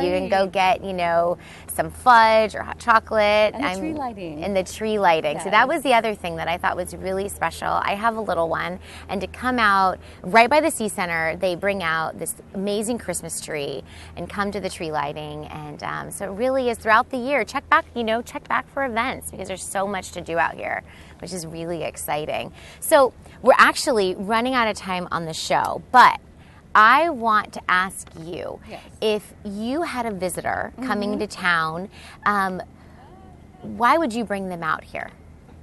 you can go get, you know, some fudge or hot chocolate. And the tree lighting. And the tree lighting. Yes. So that was the other thing that I thought was really special. I have a little one, and to come out right by the Sea Center, they bring out this amazing Christmas tree and come to the tree lighting. And so it really is throughout the year. Check back for events because there's so much to do out here, which is really exciting. So we're actually running out of time on the show, but I want to ask you, yes, if you had a visitor coming to town, why would you bring them out here?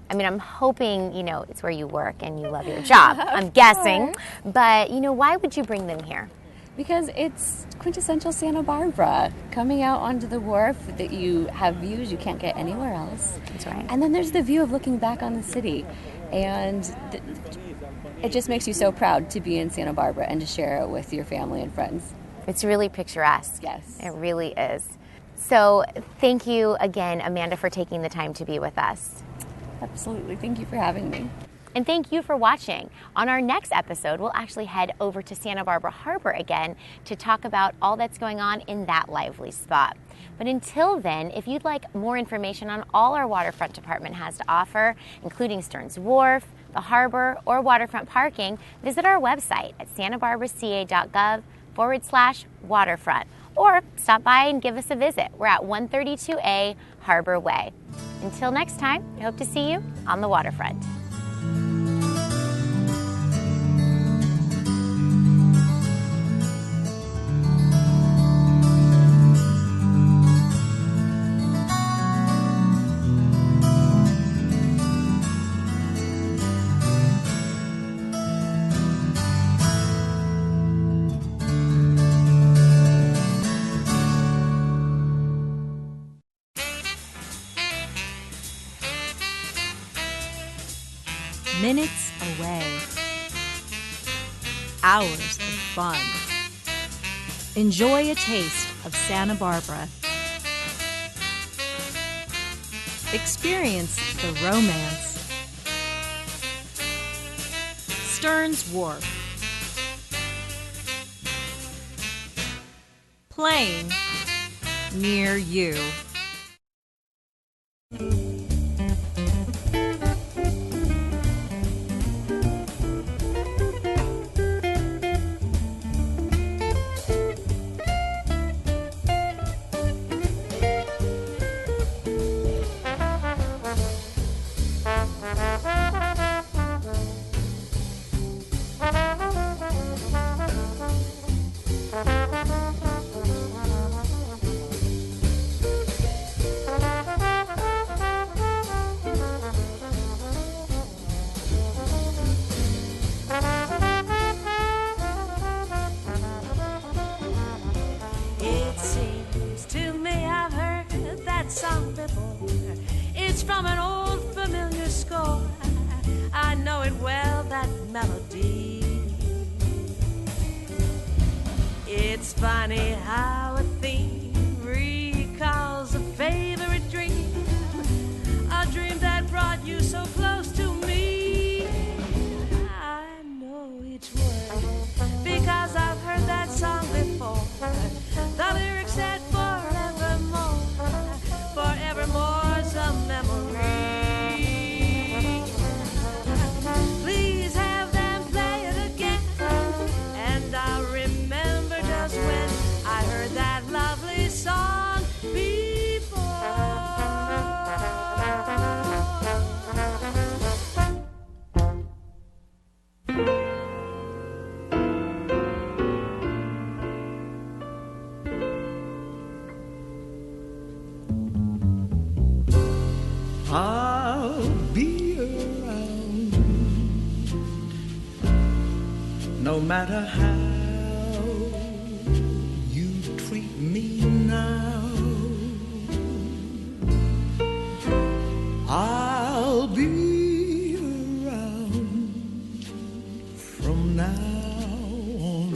I mean, I'm hoping, you know, it's where you work and you love your job, I'm guessing. But, you know, why would you bring them here? Because it's quintessential Santa Barbara. Coming out onto the wharf, that you have views you can't get anywhere else. That's right. And then there's the view of looking back on the city. And it just makes you so proud to be in Santa Barbara and to share it with your family and friends. It's really picturesque. Yes. It really is. So thank you again, Amanda, for taking the time to be with us. Absolutely. Thank you for having me. And thank you for watching. On our next episode, we'll actually head over to Santa Barbara Harbor again to talk about all that's going on in that lively spot. But until then, if you'd like more information on all our waterfront department has to offer, including Stearns Wharf, the harbor, or waterfront parking, visit our website at santabarbraca.gov/waterfront, or stop by and give us a visit. We're at 132A Harbor Way. Until next time, I hope to see you on the waterfront. Minutes away. Hours of fun. Enjoy a taste of Santa Barbara. Experience the romance. Stearns Wharf. Playing near you. Song before. It's from an old familiar score. I know it well, that melody. It's funny how a theme recalls a favorite dream, a dream that brought you so close to me. I know it's worth, because I've heard that song before. The lyrics said forevermore. Forevermore's a memory. Please have them play it again, and I'll remember just when I heard that lovely song before. I'll be around, no matter how you treat me now. I'll be around from now on.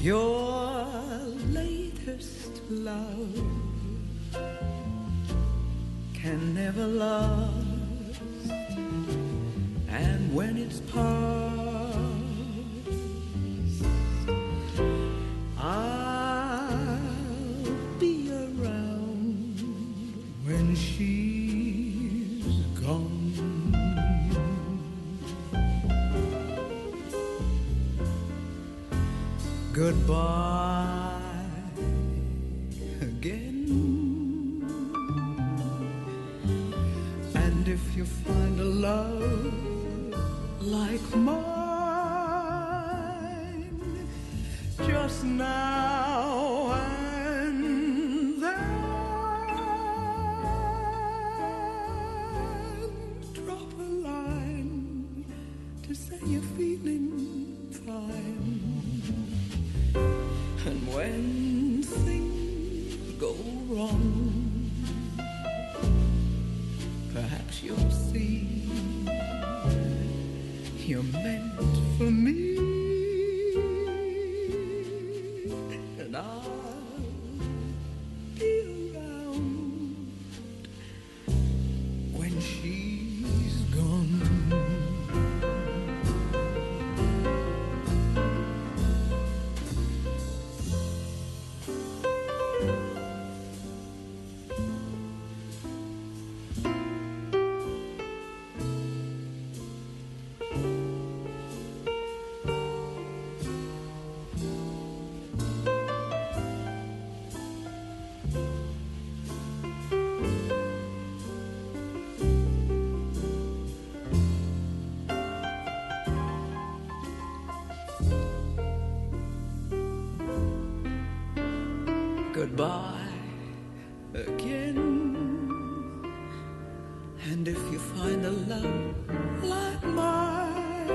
Your latest love can never last, and when when it's past, I'll be around when she's gone. Goodbye again. And if you find a love like mine, just now and then, drop a line to say you're feeling fine. And when things go wrong, perhaps you'll see you're meant for me. And I'll be around when she's gone. Goodbye again. And if you find a love like mine,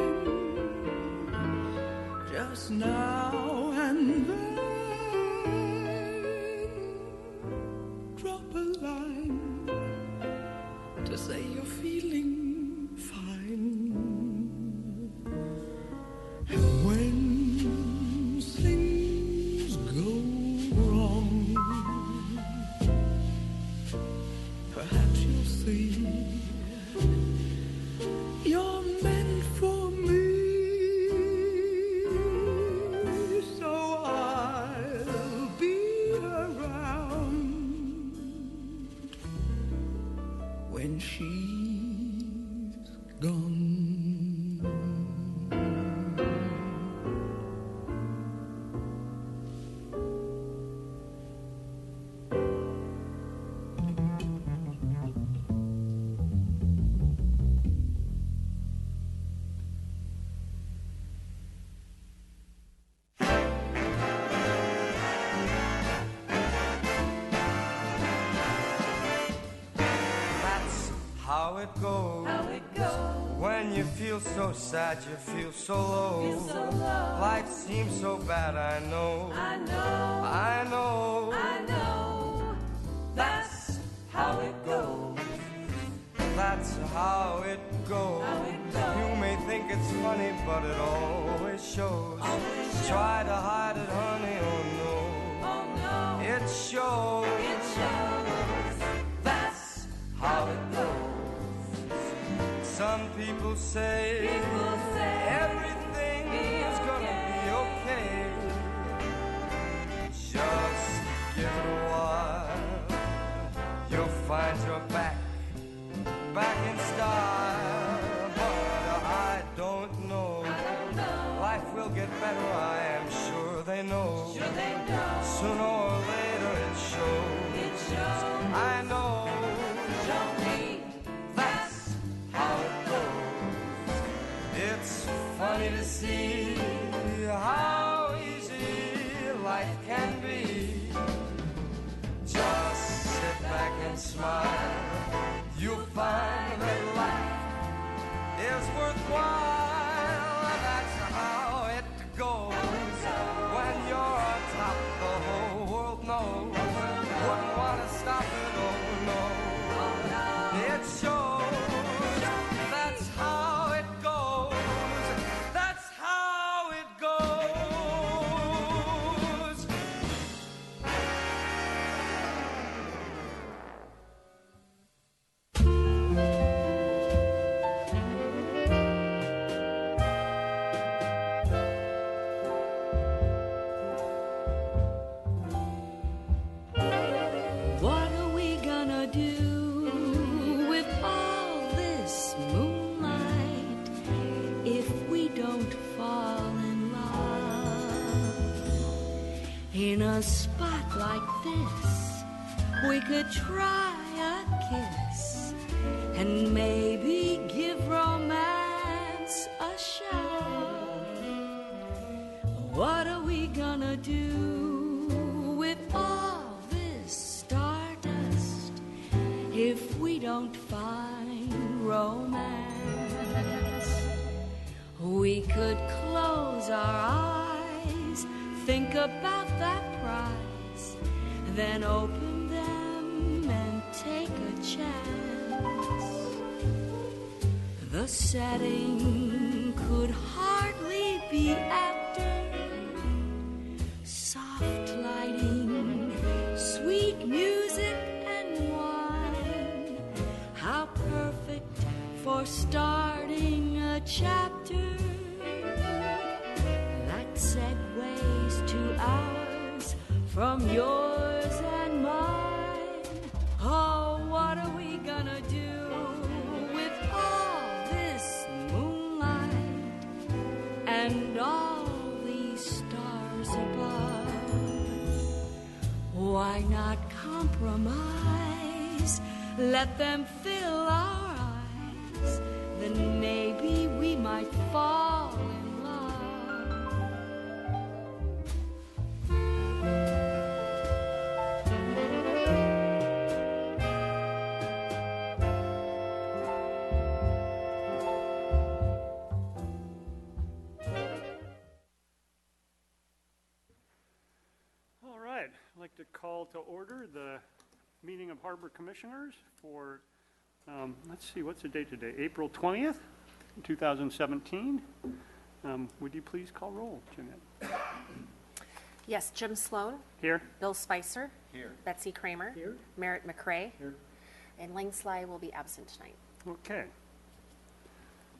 just now and then, drop a line to say you're feeling fine. And when things go wrong, perhaps you'll see you're meant for me. So I'll be around when she's gone. How it goes. When you feel so sad, you feel so low. Life seems so bad, I know. I know. That's how it goes. That's how it goes. You may think it's funny, but it always shows. Try to hide it, honey, oh no. It shows. That's how it goes. Some people say everything is gonna be okay. Just give it a while. You'll find you're back in style. But I don't know. Life will get better, I am sure they know. Sooner or later it shows. I know. It's funny to see how easy life can be. Just sit back and smile. You'll find that life is worthwhile. That's how it goes. When you're on top, the whole world knows. Wouldn't want to stop it, oh no. It shows. That's how it goes. That's how it goes. a spot like this, we could try a kiss and maybe give romance a shot. What are we gonna do with all this stardust if we don't find romance? We could close our eyes, think about that prize, then open them and take a chance. The setting could hardly be apter. Soft lighting, sweet music and wine. How perfect for starting a chapter that segues to ours from yours and mine. Oh, what are we gonna do with all this moonlight and all these stars above? Why not compromise? Let them fill our eyes, then maybe we might fall in love. All right, I'd like to call to order the meeting of Harbor Commissioners for, let's see, what's the date today? April 20th, 2017. Would you please call roll, Jeanette? Yes, Jim Sloan, Here? Bill Spicer, Here. Betsy Kramer, Here. Merritt McRae, Here. and Lang Sly will be absent tonight. Okay.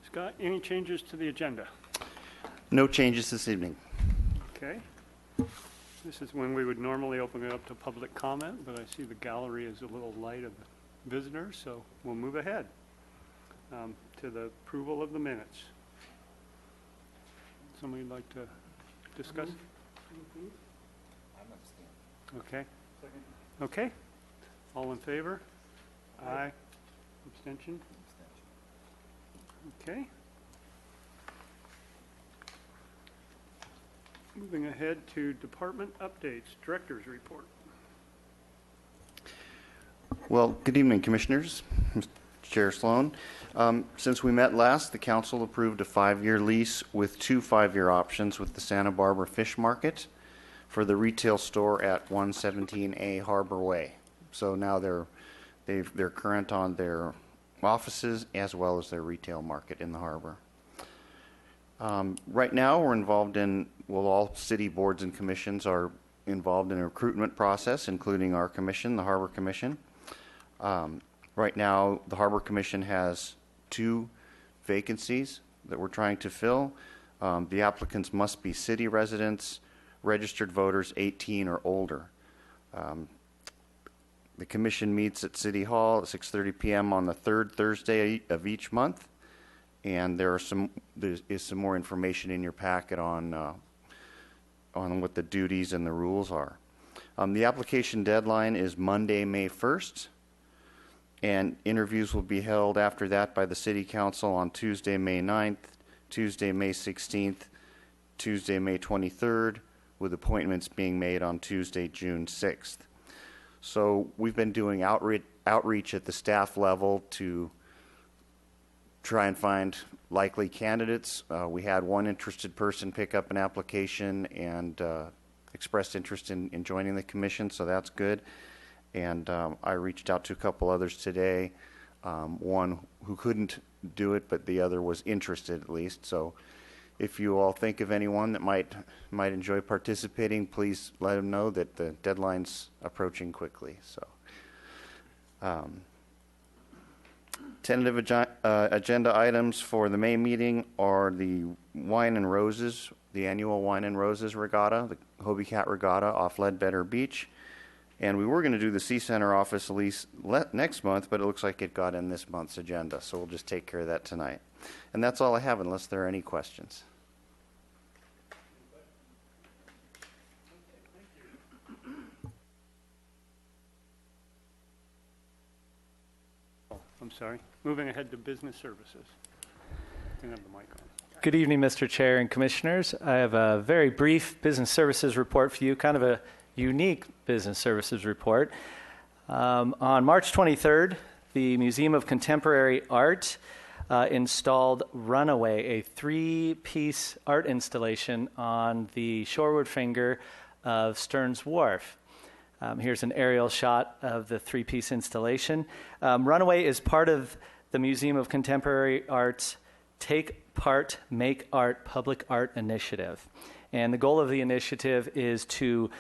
Scott, any changes to the agenda? No changes this evening. Okay. This is when we would normally open it up to public comment, but I see the gallery is a little light of visitors, so we'll move ahead to the approval of the minutes. Somebody like to discuss? Okay. Okay. All in favor? Aye. Abstention? Okay. Moving ahead to department updates, director's report. Well, good evening, Commissioners. Mr. Chair Sloan. Since we met last, the Council approved a 5-year lease with 2 5-year options with the Santa Barbara Fish Market for the retail store at 117A Harbor Way. So now they're current on their offices as well as their retail market in the harbor. Right now, we're involved in, well, all city boards and commissions are involved in a recruitment process, including our commission, the Harbor Commission. Right now, the Harbor Commission has 2 vacancies that we're trying to fill. The applicants must be city residents, registered voters 18 or older. The commission meets at City Hall at 6:30 p.m. on the 3rd Thursday of each month. And there is some more information in your packet on what the duties and the rules are. The application deadline is Monday, May 1st, and interviews will be held after that by the City Council on Tuesday, May 9th, Tuesday, May 16th, Tuesday, May 23rd, with appointments being made on Tuesday, June 6th. So we've been doing outreach at the staff level to try and find likely candidates. We had one interested person pick up an application and expressed interest in joining the commission, so that's good. And I reached out to a couple others today, one who couldn't do it, but the other was interested at least. So if you all think of anyone that might enjoy participating, please let them know that the deadline's approaching quickly. So. Tentative agenda items for the May meeting are the Wine and Roses, the annual Wine and Roses Regatta, the Hobie Cat Regatta off Ledbetter Beach. And we were going to do the Sea Center office lease next month, but it looks like it got in this month's agenda, so we'll just take care of that tonight. And that's all I have, unless there are any questions. sorry. Moving ahead to business services. You have the mic on. Good evening, Mr. Chair and Commissioners. I have a very brief business services report for you, kind of a unique business services report. On March 23rd, the Museum of Contemporary Art installed Runaway, a 3-piece art installation on the shoreward finger of Stearns Wharf. Here's an aerial shot of the 3-piece installation. Runaway is part of the Museum of Contemporary Art's Take Part, Make Art public art initiative. And the goal of the initiative is to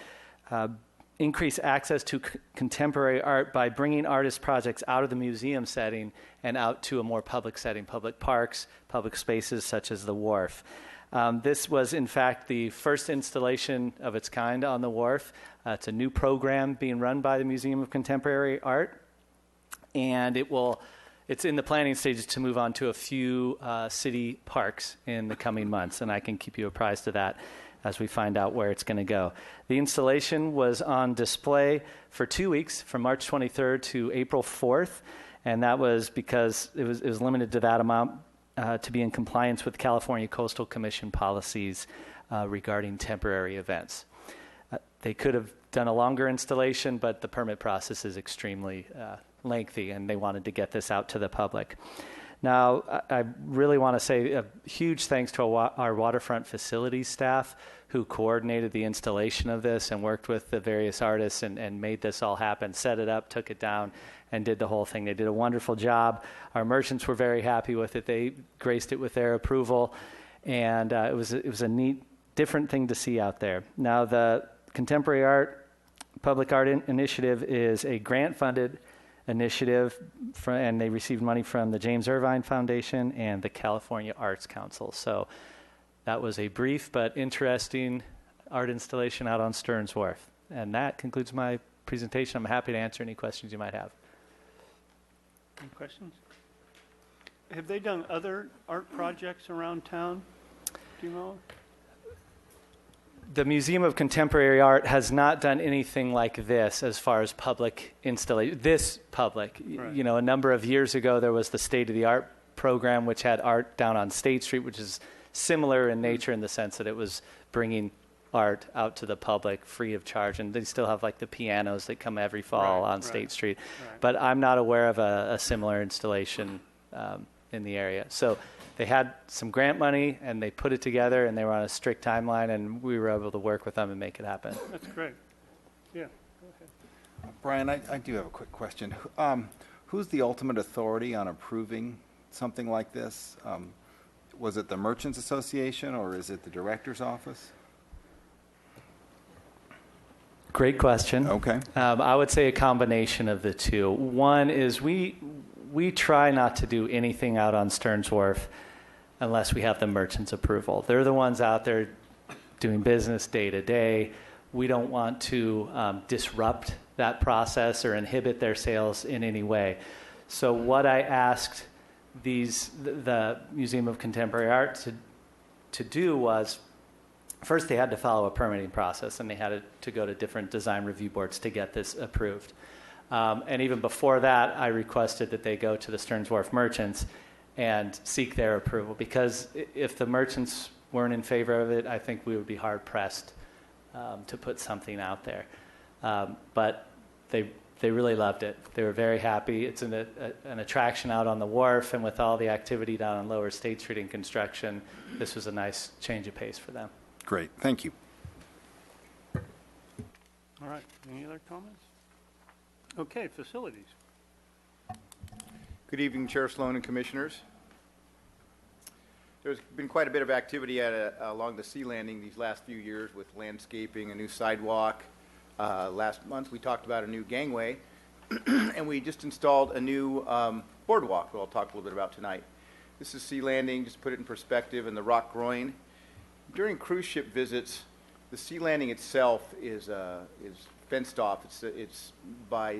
increase access to contemporary art by bringing artist projects out of the museum setting and out to a more public setting, public parks, public spaces such as the Wharf. This was, in fact, the first installation of its kind on the Wharf. It's a new program being run by the Museum of Contemporary Art, and it's in the planning stages to move on to a few city parks in the coming months, and I can keep you apprised of that as we find out where it's going to go. The installation was on display for 2 weeks, from March 23rd to April 4th, and that was because it was limited to that amount to be in compliance with California Coastal Commission policies regarding temporary events. They could have done a longer installation, but the permit process is extremely lengthy, and they wanted to get this out to the public. Now, I really want to say a huge thanks to our waterfront facilities staff who coordinated the installation of this and worked with the various artists and made this all happen, set it up, took it down, and did the whole thing. They did a wonderful job. Our merchants were very happy with it. They graced it with their approval, and it was a neat, different thing to see out there. Now, the Contemporary Art Public Art Initiative is a grant-funded initiative, and they received money from the James Irvine Foundation and the California Arts Council. So that was a brief but interesting art installation out on Stearns Wharf. And that concludes my presentation. I'm happy to answer any questions you might have. Any questions? Have they done other art projects around town? Do you know? The Museum of Contemporary Art has not done anything like this as far as public installation. This public, Right. You know, a number of years ago there was the State of the Art program, which had art down on State Street, which is similar in nature in the sense that it was bringing art out to the public free of charge, and they still have like the pianos that come every fall Right, on right, State Street. right. But I'm not aware of a similar installation in the area. So they had some grant money, and they put it together, and they were on a strict timeline, and we were able to work with them and make it happen. That's great. Yeah, go ahead. Brian, I do have a quick question. Who's the ultimate authority on approving something like this? Was it the Merchants Association, or is it the Director's Office? Great question. Okay. I would say a combination of the two. One is we try not to do anything out on Stearns Wharf unless we have the merchant's approval. They're the ones out there doing business day to day. We don't want to disrupt that process or inhibit their sales in any way. So what I asked the Museum of Contemporary Art to do was, first they had to follow a permitting process, and they had to go to different design review boards to get this approved. And even before that, I requested that they go to the Stearns Wharf merchants and seek their approval, because if the merchants weren't in favor of it, I think we would be hard-pressed to put something out there. But they really loved it. They were very happy. It's an attraction out on the wharf, and with all the activity down on Lower State Street in construction, this was a nice change of pace for them. Great. Thank you. All right, any other comments? Okay, facilities. Good evening, Chair Sloan and Commissioners. There's been quite a bit of activity along the sea landing these last few years with landscaping, a new sidewalk. Last month we talked about a new gangway, and we just installed a new boardwalk that I'll talk a little bit about tonight. This is sea landing, just to put it in perspective, in the Rock Groin. During cruise ship visits, the sea landing itself is fenced off. It's by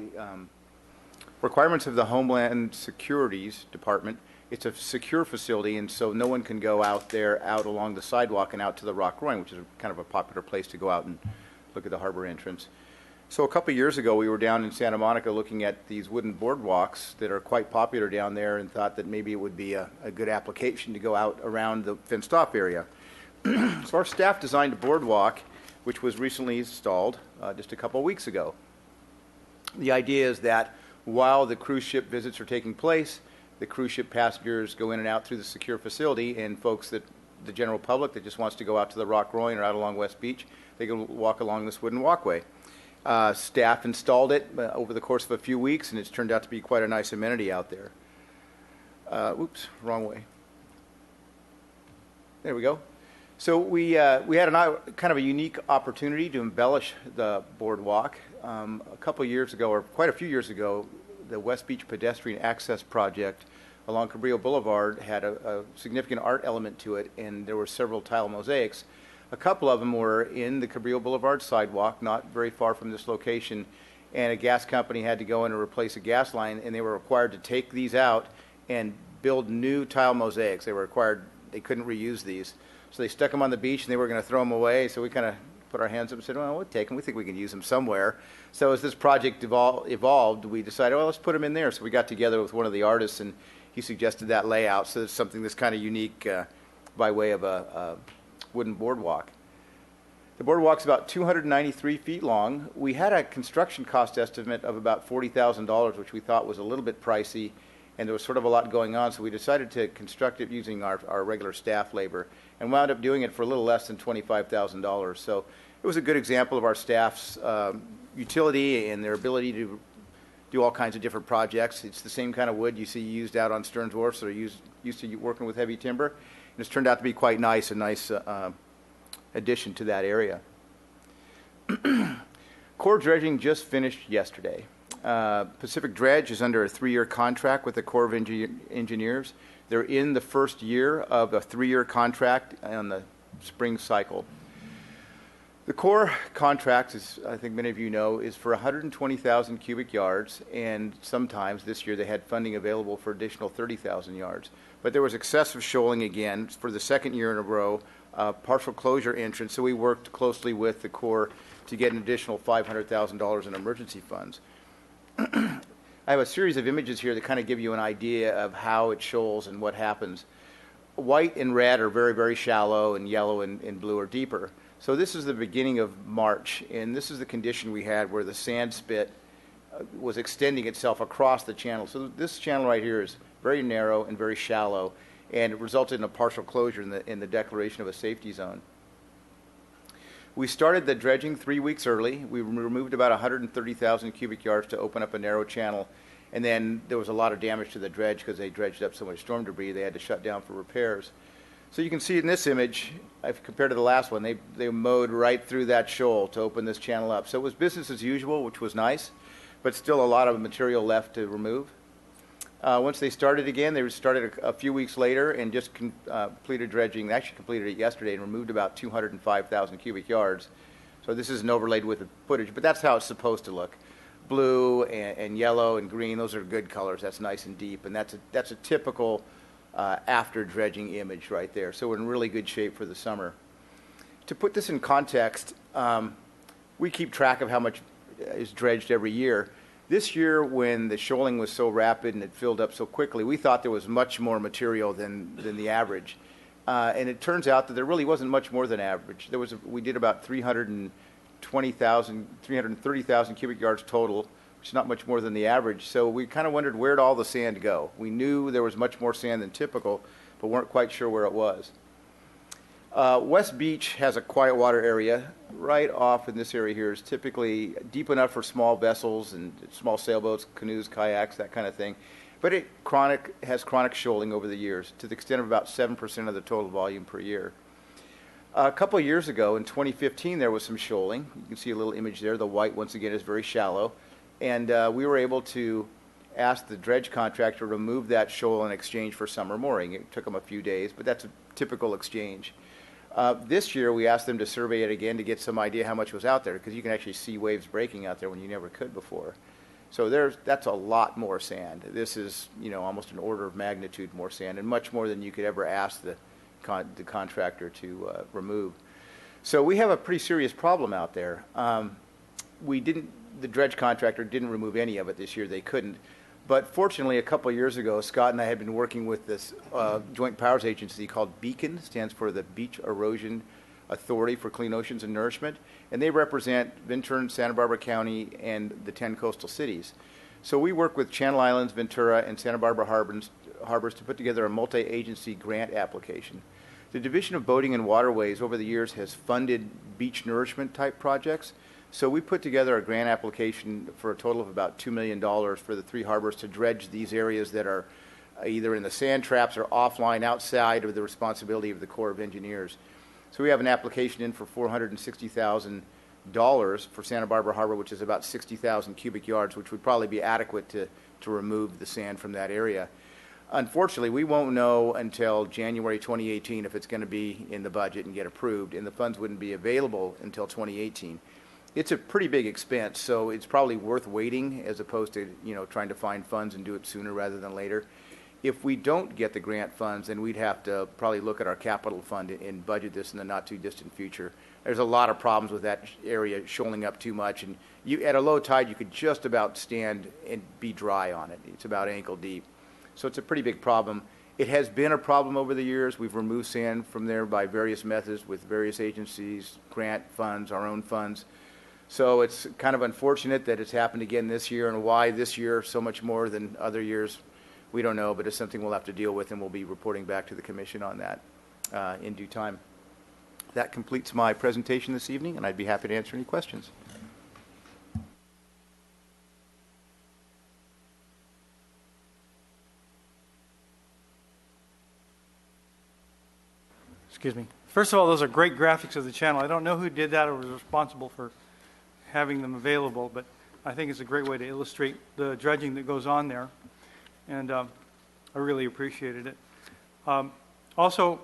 requirements of the Homeland Security's Department. It's a secure facility, and so no one can go out there, out along the sidewalk and out to the Rock Groin, which is kind of a popular place to go out and look at the harbor entrance. So a couple of years ago, we were down in Santa Monica looking at these wooden boardwalks that are quite popular down there, and thought that maybe it would be a good application to go out around the fenced-off area. So our staff designed a boardwalk, which was recently installed just a couple of weeks ago. The idea is that while the cruise ship visits are taking place, the cruise ship passengers go in and out through the secure facility, and folks that the general public that just wants to go out to the Rock Groin or out along West Beach, they can walk along this wooden walkway. Staff installed it over the course of a few weeks, and it's turned out to be quite a nice amenity out there. Oops, wrong way. There we go. So we had kind of a unique opportunity to embellish the boardwalk. A couple of years ago, or quite a few years ago, the West Beach Pedestrian Access Project along Cabrillo Boulevard had a significant art element to it, and there were several tile mosaics. A couple of them were in the Cabrillo Boulevard sidewalk, not very far from this location, and a gas company had to go in and replace a gas line, and they were required to take these out and build new tile mosaics. They couldn't reuse these. So they stuck them on the beach, and they were going to throw them away, so we kind of put our hands up and said, well, we'll take them. We think we can use them somewhere. So as this project evolved, we decided, well, let's put them in there. So we got together with one of the artists, and he suggested that layout. So it's something that's kind of unique by way of a wooden boardwalk. The boardwalk's about 293 feet long. We had a construction cost estimate of about $40,000, which we thought was a little bit pricey, and there was sort of a lot going on, so we decided to construct it using our regular staff labor, and wound up doing it for a little less than $25,000. So it was a good example of our staff's utility and their ability to do all kinds of different projects. It's the same kind of wood you see used out on Stearns Wharf, so they're used to working with heavy timber. And it's turned out to be quite nice, a nice addition to that area. Core dredging just finished yesterday. Pacific Dredge is under a 3-year contract with the Corps of Engineers. They're in the first year of a 3-year contract on the spring cycle. The Corps contract, as I think many of you know, is for 120,000 cubic yards, and sometimes this year they had funding available for additional 30,000 yards. But there was excessive shoaling again for the second year in a row, partial closure entrance, so we worked closely with the Corps to get an additional $500,000 in emergency funds. I have a series of images here that kind of give you an idea of how it shoals and what happens. White and red are very, very shallow, and yellow and blue are deeper. So this is the beginning of March, and this is the condition we had where the sand spit was extending itself across the channel. So this channel right here is very narrow and very shallow, and it resulted in a partial closure in the declaration of a safety zone. We started the dredging 3 weeks early. We removed about 130,000 cubic yards to open up a narrow channel, and then there was a lot of damage to the dredge because they dredged up so much storm debris they had to shut down for repairs. So you can see in this image, compared to the last one, they mowed right through that shoal to open this channel up. So it was business as usual, which was nice, but still a lot of material left to remove. Once they started again, they started a few weeks later and just completed dredging. They actually completed it yesterday and removed about 205,000 cubic yards. So this isn't overlaid with the footage, but that's how it's supposed to look. Blue and yellow and green, those are good colors. That's nice and deep, and that's a typical after dredging image right there. So we're in really good shape for the summer. To put this in context, we keep track of how much is dredged every year. This year, when the shoaling was so rapid and it filled up so quickly, we thought there was much more material than the average. And it turns out that there really wasn't much more than average. We did about 330,000 cubic yards total, which is not much more than the average. So we kind of wondered, where'd all the sand go? We knew there was much more sand than typical, but weren't quite sure where it was. West Beach has a quiet water area. Right off in this area here is typically deep enough for small vessels and small sailboats, canoes, kayaks, that kind of thing. But it has chronic shoaling over the years to the extent of about 7% of the total volume per year. A couple of years ago, in 2015, there was some shoaling. You can see a little image there. The white, once again, is very shallow. And we were able to ask the dredge contractor to remove that shoal in exchange for summer mooring. It took them a few days, but that's a typical exchange. This year, we asked them to survey it again to get some idea how much was out there, because you can actually see waves breaking out there when you never could before. So that's a lot more sand. This is, almost an order of magnitude more sand, and much more than you could ever ask the contractor to remove. So we have a pretty serious problem out there. We didn't the dredge contractor didn't remove any of it this year. They couldn't. But fortunately, a couple of years ago, Scott and I had been working with this joint powers agency called Beacon, stands for the Beach Erosion Authority for Clean Oceans and Nourishment, and they represent Ventura and Santa Barbara County and the 10 coastal cities. So we work with Channel Islands, Ventura, and Santa Barbara harbors to put together a multi-agency grant application. The Division of Boating and Waterways over the years has funded beach nourishment type projects. So we put together a grant application for a total of about $2 million for the 3 harbors to dredge these areas that are either in the sand traps or offline outside of the responsibility of the Corps of Engineers. So we have an application in for $460,000 for Santa Barbara Harbor, which is about 60,000 cubic yards, which would probably be adequate to remove the sand from that area. Unfortunately, we won't know until January 2018 if it's going to be in the budget and get approved, and the funds wouldn't be available until 2018. It's a pretty big expense, so it's probably worth waiting as opposed to, trying to find funds and do it sooner rather than later. If we don't get the grant funds, then we'd have to probably look at our capital fund and budget this in the not too distant future. There's a lot of problems with that area shoaling up too much, and at a low tide you could just about stand and be dry on it. It's about ankle deep. So it's a pretty big problem. It has been a problem over the years. We've removed sand from there by various methods with various agencies, grant funds, our own funds. So it's kind of unfortunate that it's happened again this year, and why this year so much more than other years, we don't know, but it's something we'll have to deal with, and we'll be reporting back to the Commission on that in due time. That completes my presentation this evening, and I'd be happy to answer any questions. Excuse me. First of all, those are great graphics of the channel. I don't know who did that or was responsible for having them available, but I think it's a great way to illustrate the dredging that goes on there, and I really appreciated it. Also,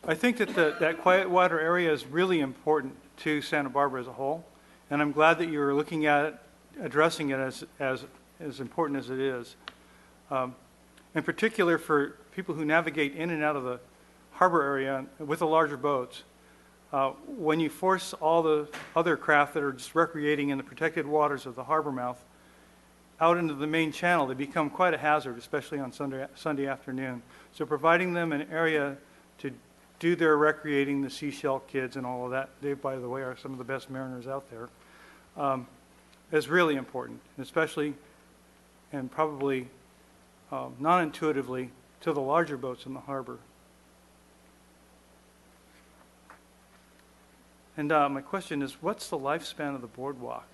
I think that that quiet water area is really important to Santa Barbara as a whole, and I'm glad that you're looking at it, addressing it as important as it is. In particular, for people who navigate in and out of the harbor area with the larger boats, when you force all the other craft that are just recreating in the protected waters of the harbor mouth out into the main channel, they become quite a hazard, especially on Sunday afternoon. So providing them an area to do their recreating, the seashell kids and all of that, they, by the way, are some of the best mariners out there, is really important, especially and probably non-intuitively to the larger boats in the harbor. And my question is, what's the lifespan of the boardwalk?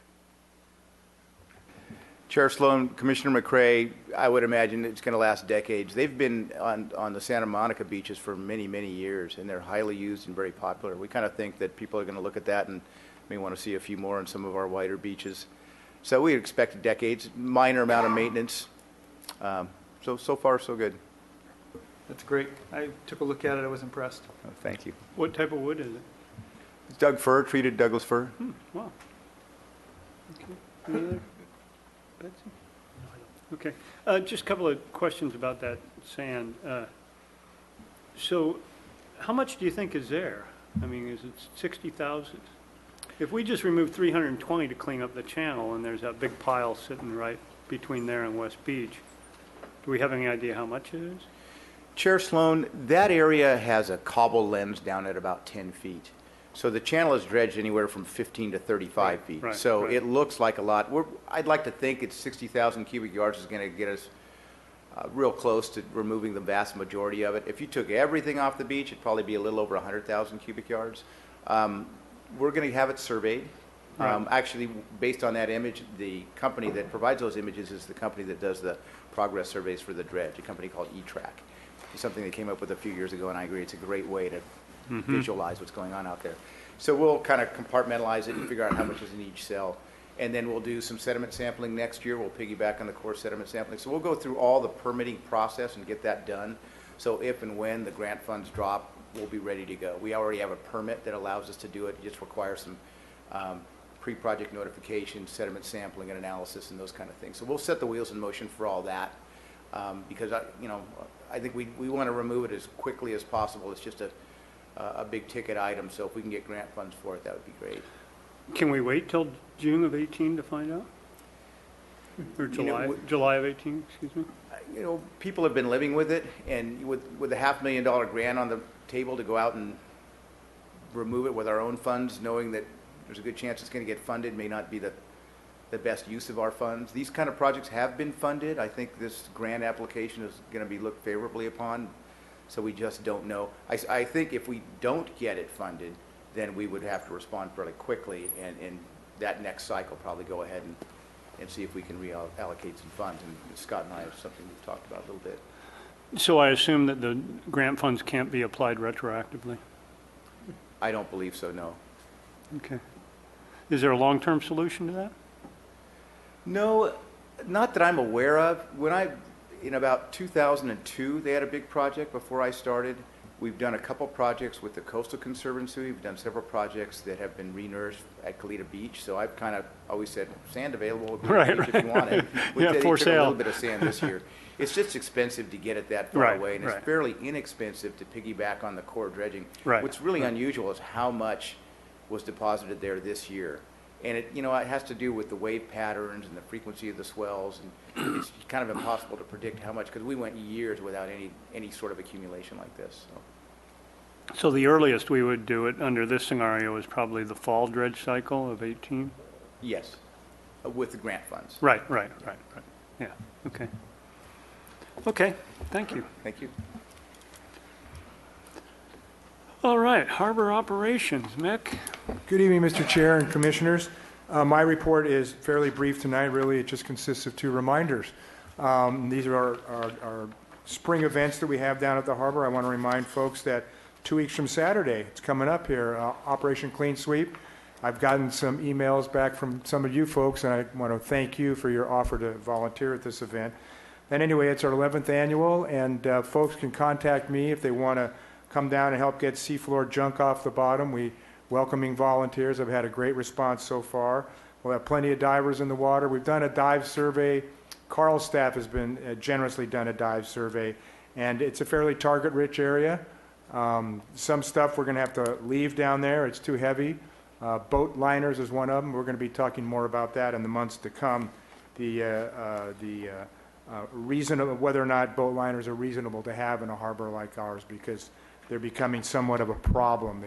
Chair Sloan, Commissioner McCray, I would imagine it's going to last decades. They've been on the Santa Monica beaches for many, many years, and they're highly used and very popular. We kind of think that people are going to look at that and may want to see a few more on some of our wider beaches. So we expect decades, minor amount of maintenance. So far, so good. That's great. I took a look at it. I was impressed. Oh, thank you. What type of wood is it? It's Doug fir, treated Douglas fir. Wow. Okay. Any other? Betsy? Okay. Just a couple of questions about that sand. So how much do you think is there? I mean, is it 60,000? If we just remove 320 to clean up the channel, and there's that big pile sitting right between there and West Beach, do we have any idea how much it is? Chair Sloan, that area has a cobble lens down at about 10 feet. So the channel is dredged anywhere from 15 to 35 feet. Right, so right. it looks like a lot. I'd like to think it's 60,000 cubic yards is going to get us real close to removing the vast majority of it. If you took everything off the beach, it'd probably be a little over 100,000 cubic yards. We're going to have it surveyed. Right. Actually, based on that image, the company that provides those images is the company that does the progress surveys for the dredge, a company called E-Track. It's something they came up with a few years ago, and I agree it's a great way to visualize what's going on out there. So we'll kind of compartmentalize it and figure out how much is in each cell. And then we'll do some sediment sampling next year. We'll piggyback on the core sediment sampling. So we'll go through all the permitting process and get that done. So if and when the grant funds drop, we'll be ready to go. We already have a permit that allows us to do it. It just requires some pre-project notification, sediment sampling and analysis and those kind of things. So we'll set the wheels in motion for all that because I think we want to remove it as quickly as possible. It's just a big ticket item, so if we can get grant funds for it, that would be great. Can we wait till June of 18 to find out? Or July of 18, excuse me? You know, people have been living with it, and with a $500,000 grant on the table to go out and remove it with our own funds, knowing that there's a good chance it's going to get funded, may not be the best use of our funds. These kind of projects have been funded. I think this grant application is going to be looked favorably upon, so we just don't know. I think if we don't get it funded, then we would have to respond fairly quickly, and that next cycle probably go ahead and see if we can reallocate some funds. And Scott and I have something we've talked about a little bit. So I assume that the grant funds can't be applied retroactively? I don't believe so, no. Okay. Is there a long-term solution to that? No, not that I'm aware of. In about 2002, they had a big project before I started. We've done a couple projects with the Coastal Conservancy. We've done several projects that have been renourished at Kalita Beach. So I've kind of always said, sand available at the beach if you want it. Yeah, for sale. A little bit of sand this year. It's just expensive to get it that far away, and it's fairly inexpensive to piggyback on the core dredging. What's really unusual is how much was deposited there this year. And it has to do with the wave patterns and the frequency of the swells, and it's kind of impossible to predict how much, because we went years without any sort of accumulation like this. So the earliest we would do it under this scenario is probably the fall dredge cycle of 18? Yes, with the grant funds. Right. Yeah, okay. Okay, thank you. Thank you. All right, harbor operations, Mick. Good evening, Mr. Chair and Commissioners. My report is fairly brief tonight. Really, it just consists of two reminders. These are our spring events that we have down at the harbor. I want to remind folks that 2 weeks from Saturday, it's coming up here, Operation Clean Sweep. I've gotten some emails back from some of you folks, and I want to thank you for your offer to volunteer at this event. And anyway, it's our 11th annual, and folks can contact me if they want to come down and help get seafloor junk off the bottom. We welcoming volunteers. I've had a great response so far. We'll have plenty of divers in the water. We've done a dive survey. Carl's staff has been generously done a dive survey, and it's a fairly target-rich area. Some stuff we're going to have to leave down there. It's too heavy. Boat liners is one of them. We're going to be talking more about that in the months to come. The reason of whether or not boat liners are reasonable to have in a harbor like ours, because they're becoming somewhat of a problem.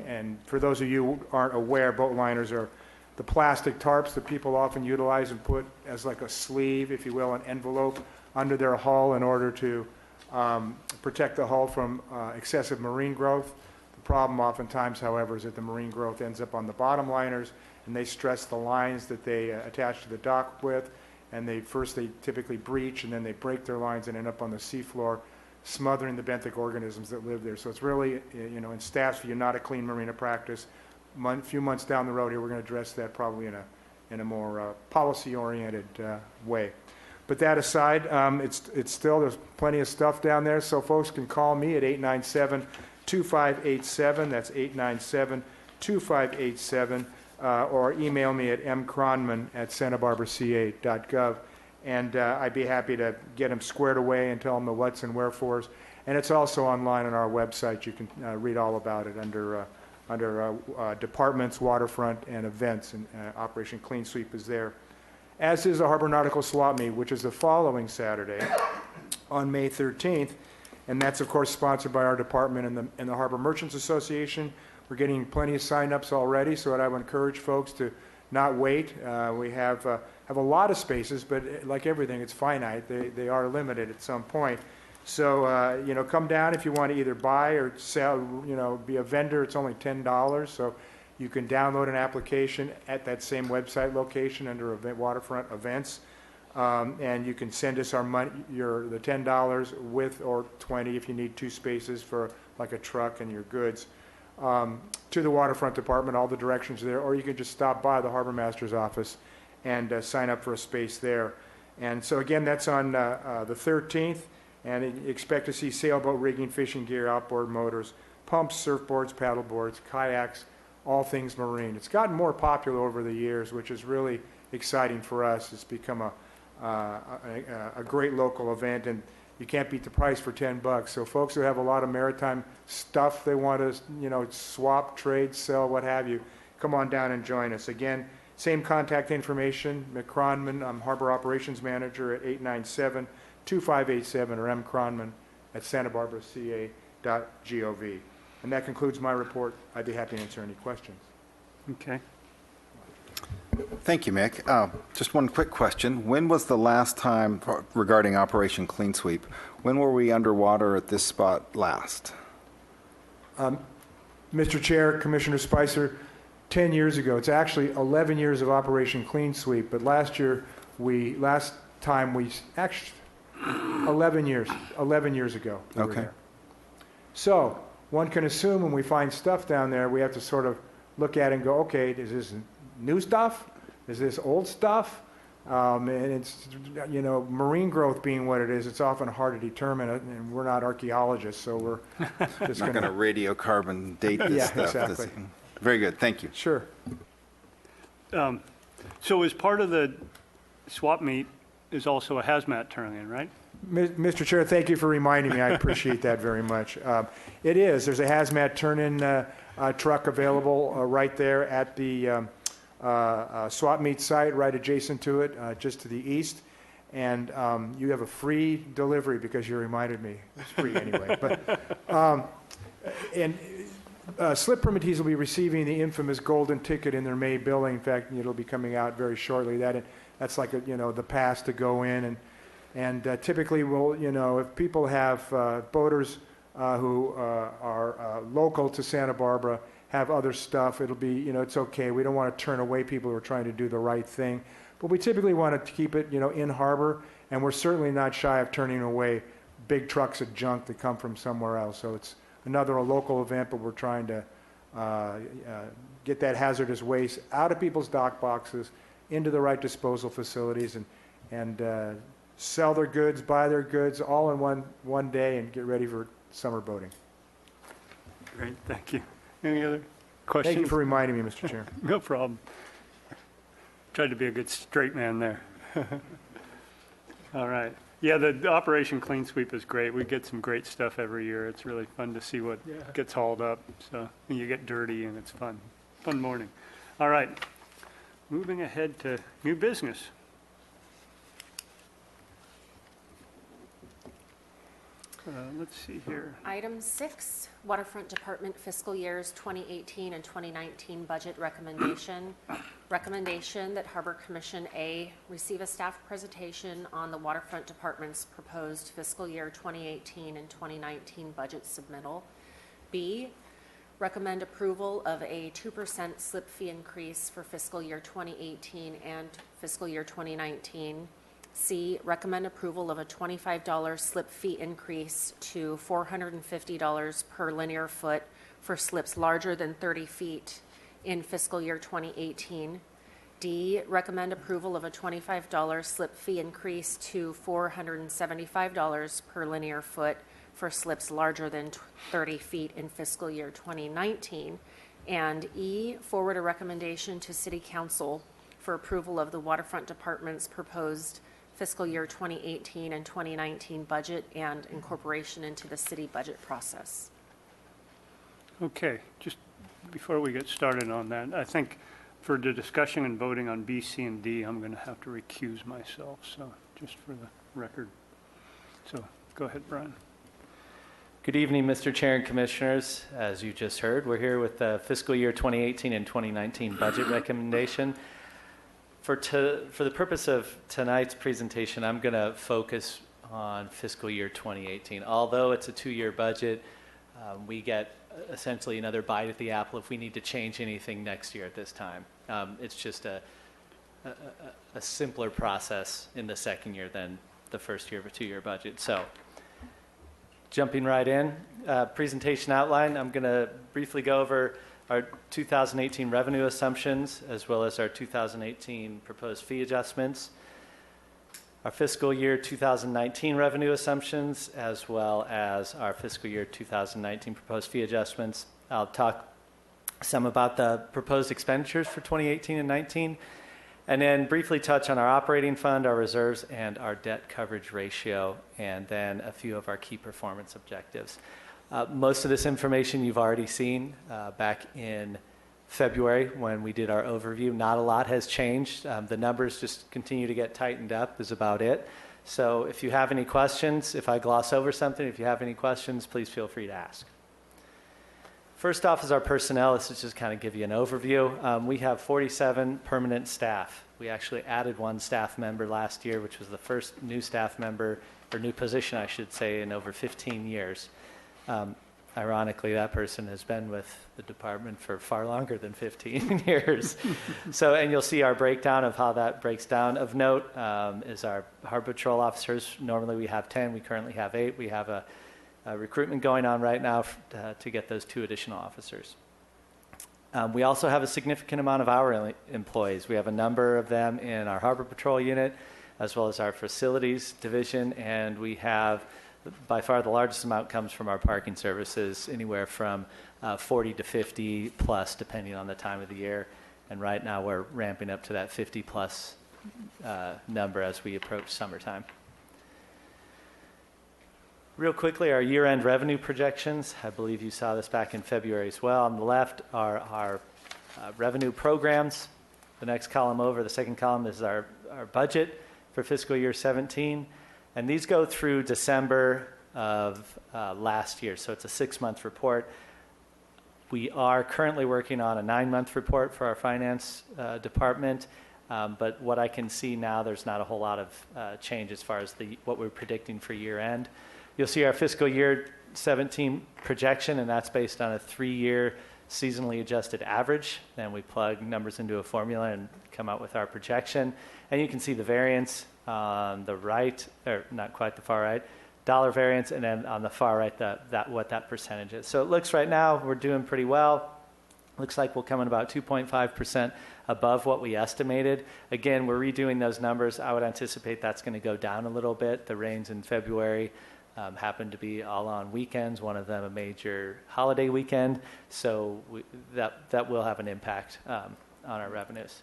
And for those of you who aren't aware, boat liners are the plastic tarps that people often utilize and put as like a sleeve, if you will, an envelope under their hull in order to protect the hull from excessive marine growth. The problem oftentimes, however, is that the marine growth ends up on the bottom liners, and they stress the lines that they attach to the dock with, and they typically breach, and then they break their lines and end up on the seafloor, smothering the benthic organisms that live there. So it's really, in staff's view, not a clean marina practice. A few months down the road here, we're going to address that probably in a more policy-oriented way. But that aside, it's still, there's plenty of stuff down there, so folks can call me at 897-2587. That's 897-2587. Or email me at mcronman@santabarbaraca.gov, and I'd be happy to get them squared away and tell them the what's and wherefores. And it's also online on our website. You can read all about it under departments, waterfront, and events, and Operation Clean Sweep is there. As is the Harbor Nautical Swap Meet, which is the following Saturday on May 13th, and that's, of course, sponsored by our department and the Harbor Merchants Association. We're getting plenty of sign-ups already, so I would encourage folks to not wait. We have a lot of spaces, but like everything, it's finite. They are limited at some point. So, come down if you want to either buy or sell, be a vendor. It's only $10, so you can download an application at that same website location under Waterfront Events, and you can send us our money, the $10 with or $20 if you need 2 spaces for like a truck and your goods. To the Waterfront Department. All the directions are there, or you can just stop by the Harbor Master's office and sign up for a space there. And so again, that's on the 13th, and expect to see sailboat rigging, fishing gear, outboard motors, pumps, surfboards, paddle boards, kayaks, all things marine. It's gotten more popular over the years, which is really exciting for us. It's become a great local event, and you can't beat the price for $10. So folks who have a lot of maritime stuff they want to, swap, trade, sell, what have you, come on down and join us. Again, same contact information, McCronman, I'm Harbor Operations Manager at 897-2587 or mcronman@santabarbaraca.gov. And that concludes my report. I'd be happy to answer any questions. Okay. Thank you, Mick. Just one quick question. When was the last time, regarding Operation Clean Sweep, when were we underwater at this spot last? Mr. Chair, Commissioner Spicer, 10 years ago. It's actually 11 years of Operation Clean Sweep, but last time we actually 11 years ago. We were Okay. there. So one can assume when we find stuff down there, we have to sort of look at it and go, okay, is this new stuff? Is this old stuff? And it's, marine growth being what it is, it's often hard to determine it, and we're not archaeologists, so we're just Not going to radiocarbon date this Yeah, stuff. exactly. Very good. Thank you. Sure. So as part of the swap meet is also a hazmat turn-in, right? Mr. Chair, thank you for reminding me. I appreciate that very much. It is. There's a hazmat turn-in truck available right there at the swap meet site, right adjacent to it, just to the east. And you have a free delivery because you reminded me. It's free anyway. But slip permittees will be receiving the infamous golden ticket in their May billing. In fact, it'll be coming out very shortly. That's like the pass to go in. And typically, if people have boaters who are local to Santa Barbara, have other stuff, it'll be, it's okay. We don't want to turn away people who are trying to do the right thing. But we typically want to keep it, in harbor, and we're certainly not shy of turning away big trucks of junk that come from somewhere else. So it's a local event, but we're trying to get that hazardous waste out of people's dock boxes, into the right disposal facilities, and sell their goods, buy their goods, all in one day, and get ready for summer boating. Great, thank you. Any other questions? Thank you for reminding me, Mr. Chair. No problem. Tried to be a good straight man there. All right. Yeah, the Operation Clean Sweep is great. We get some great stuff every year. It's really fun to see what gets hauled up. So and you get dirty, and it's fun. Fun morning. All right. Moving ahead to new business. Let's see here. Item 6, Waterfront Department fiscal years 2018 and 2019 budget recommendation. Recommendation that Harbor Commission A, receive a staff presentation on the Waterfront Department's proposed fiscal year 2018 and 2019 budget submittal. B, recommend approval of a 2% slip fee increase for fiscal year 2018 and fiscal year 2019. C, recommend approval of a $25 slip fee increase to $450 per linear foot for slips larger than 30 feet in fiscal year 2018. D, recommend approval of a $25 slip fee increase to $475 per linear foot for slips larger than 30 feet in fiscal year 2019. And E, forward a recommendation to City Council for approval of the Waterfront Department's proposed fiscal year 2018 and 2019 budget and incorporation into the city budget process. Okay, just before we get started on that, I think for the discussion and voting on B, C, and D, I'm going to have to recuse myself, so just for the record. So go ahead, Brian. Good evening, Mr. Chair and Commissioners. As you just heard, we're here with the fiscal year 2018 and 2019 budget recommendation. For the purpose of tonight's presentation, I'm going to focus on fiscal year 2018. Although it's a two-year budget, we get essentially another bite at the apple if we need to change anything next year at this time. It's just a simpler process in the second year than the first year of a two-year budget. So jumping right in, presentation outline, I'm going to briefly go over our 2018 revenue assumptions, as well as our 2018 proposed fee adjustments, our fiscal year 2019 revenue assumptions, as well as our fiscal year 2019 proposed fee adjustments. I'll talk some about the proposed expenditures for 2018 and 19, and then briefly touch on our operating fund, our reserves, and our debt coverage ratio, and then a few of our key performance objectives. Most of this information you've already seen back in February when we did our overview. Not a lot has changed. The numbers just continue to get tightened up is about it. So if you have any questions, if I gloss over something, if you have any questions, please feel free to ask. First off is our personnel. This is just kind of give you an overview. We have 47 permanent staff. We actually added one staff member last year, which was the first new staff member, or new position, I should say, in over 15 years. Ironically, that person has been with the department for far longer than 15 years. So, and you'll see our breakdown of how that breaks down. Of note is our Harbor Patrol officers. Normally we have 10. We currently have 8. We have a recruitment going on right now to get those 2 additional officers. We also have a significant amount of hourly employees. We have a number of them in our Harbor Patrol unit, as well as our facilities division, and we have by far the largest amount comes from our parking services, anywhere from 40 to 50 plus, depending on the time of the year. And right now we're ramping up to that 50 plus number as we approach summertime. Real quickly, our year-end revenue projections. I believe you saw this back in February as well. On the left are our revenue programs. The next column over, the second column, is our budget for fiscal year 17. And these go through December of last year, so it's a 6-month report. We are currently working on a 9-month report for our finance department, but what I can see now, there's not a whole lot of change as far as what we're predicting for year end. You'll see our fiscal year 17 projection, and that's based on a 3-year seasonally adjusted average. Then we plug numbers into a formula and come out with our projection. And you can see the variance on the right, or not quite the far right, dollar variance, and then on the far right, what that percentage is. So it looks right now we're doing pretty well. Looks like we'll come in about 2.5% above what we estimated. Again, we're redoing those numbers. I would anticipate that's going to go down a little bit. The rains in February happened to be all on weekends, one of them a major holiday weekend, so that will have an impact on our revenues.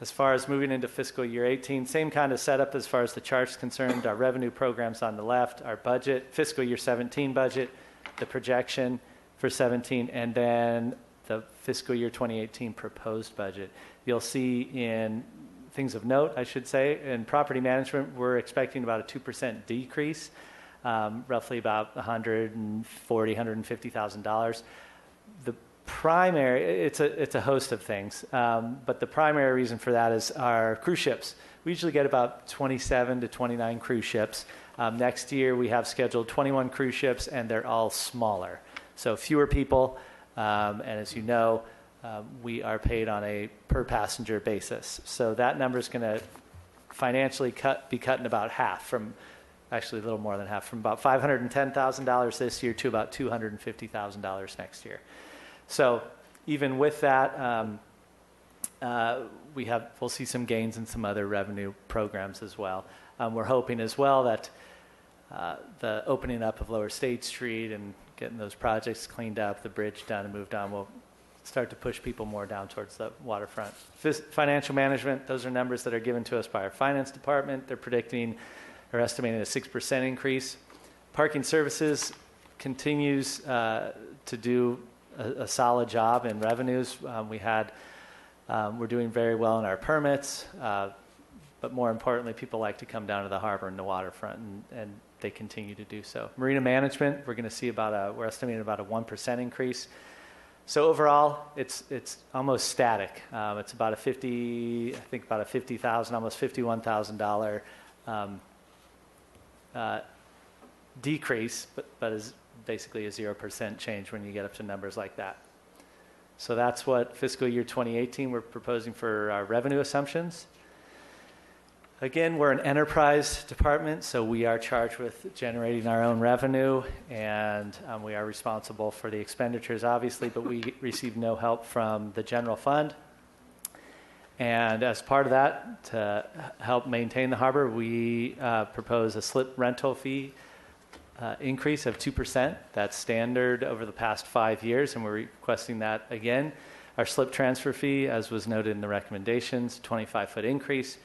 As far as moving into fiscal year 18, same kind of setup as far as the chart's concerned. Our revenue programs on the left, our budget, fiscal year 17 budget, the projection for 17, and then the fiscal year 2018 proposed budget. You'll see in things of note, I should say, in property management, we're expecting about a 2% decrease, roughly about $140,000, $150,000. The primary, it's a host of things, but the primary reason for that is our cruise ships. We usually get about 27 to 29 cruise ships. Next year we have scheduled 21 cruise ships, and they're all smaller, so fewer people, and as you know, we are paid on a per passenger basis. So that number is going to financially be cut in about half, from actually a little more than half, from about $510,000 this year to about $250,000 next year. So even with that, we'll see some gains in some other revenue programs as well. We're hoping as well that the opening up of Lower State Street and getting those projects cleaned up, the bridge done and moved on, will start to push people more down towards the waterfront. Financial management, those are numbers that are given to us by our finance department. They're predicting or estimating a 6% increase. Parking services continues to do a solid job in revenues. We're doing very well in our permits, but more importantly, people like to come down to the harbor and the waterfront, and they continue to do so. Marina management, we're going to see we're estimating about a 1% increase. So overall, it's almost static. It's about a $50,000, almost $51,000 decrease, but is basically a 0% change when you get up to numbers like that. So that's what fiscal year 2018 we're proposing for our revenue assumptions. Again, we're an enterprise department, so we are charged with generating our own revenue, and we are responsible for the expenditures, obviously, but we receive no help from the general fund. And as part of that, to help maintain the harbor, we propose a slip rental fee increase of 2%. That's standard over the past 5 years, and we're requesting that again. Our slip transfer fee, as was noted in the recommendations, 25-foot increase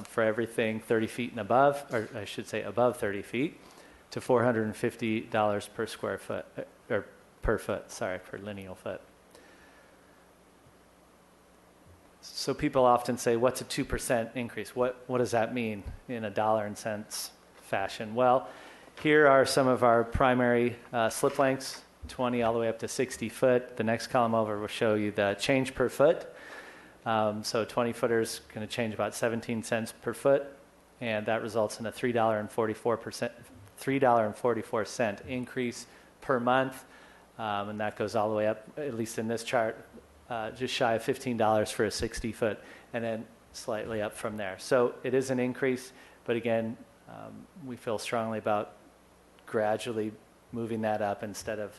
for everything 30 feet and above, or I should say above 30 feet, to $450 per square foot, or per foot, per lineal foot. So people often say, what's a 2% increase? What does that mean in a dollar and cents fashion? Well, here are some of our primary slip lengths, 20 all the way up to 60 foot. The next column over will show you the change per foot. So 20 footers going to change about 17 cents per foot, and that results in a $3.44 increase per month, and that goes all the way up, at least in this chart, just shy of $15 for a 60 foot, and then slightly up from there. So it is an increase, but again, we feel strongly about gradually moving that up instead of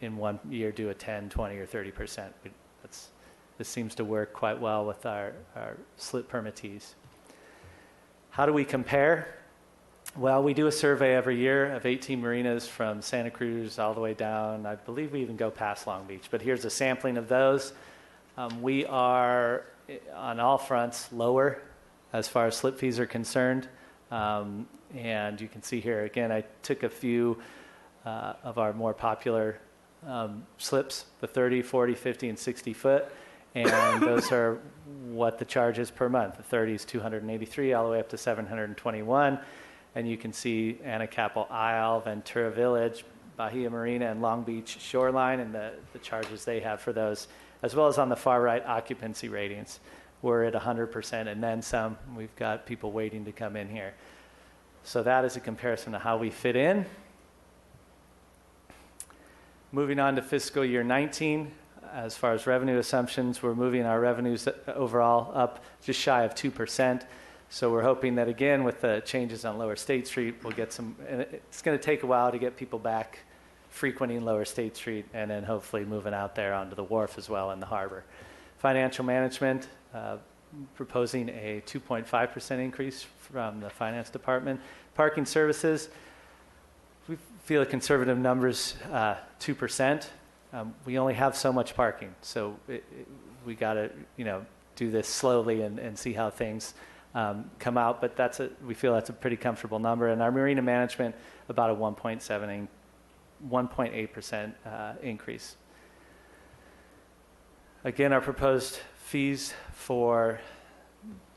in one year do a 10, 20, or 30%. This seems to work quite well with our slip permittees. How do we compare? Well, we do a survey every year of 18 marinas from Santa Cruz all the way down. I believe we even go past Long Beach, but here's a sampling of those. We are, on all fronts, lower as far as slip fees are concerned. And you can see here, again, I took a few of our more popular slips, the 30, 40, 50, and 60 foot. And those are what the charge is per month. The 30 is $283 all the way up to $721. And you can see Anacapel Isle, Ventura Village, Bahia Marina, and Long Beach Shoreline, and the charges they have for those, as well as on the far right, occupancy ratings. We're at 100% and then some. We've got people waiting to come in here. So that is a comparison to how we fit in. Moving on to fiscal year 19. As far as revenue assumptions, we're moving our revenues overall up just shy of 2%. So we're hoping that, again, with the changes on Lower State Street, we'll get some, and it's going to take a while to get people back frequenting Lower State Street and then hopefully moving out there onto the wharf as well in the harbor. Financial management, proposing a 2.5% increase from the finance department. Parking services, we feel a conservative numbers, 2%. We only have so much parking, so we got to, do this slowly and see how things come out. But we feel that's a pretty comfortable number. And our marina management, about a 1.8% increase. Again, our proposed fees for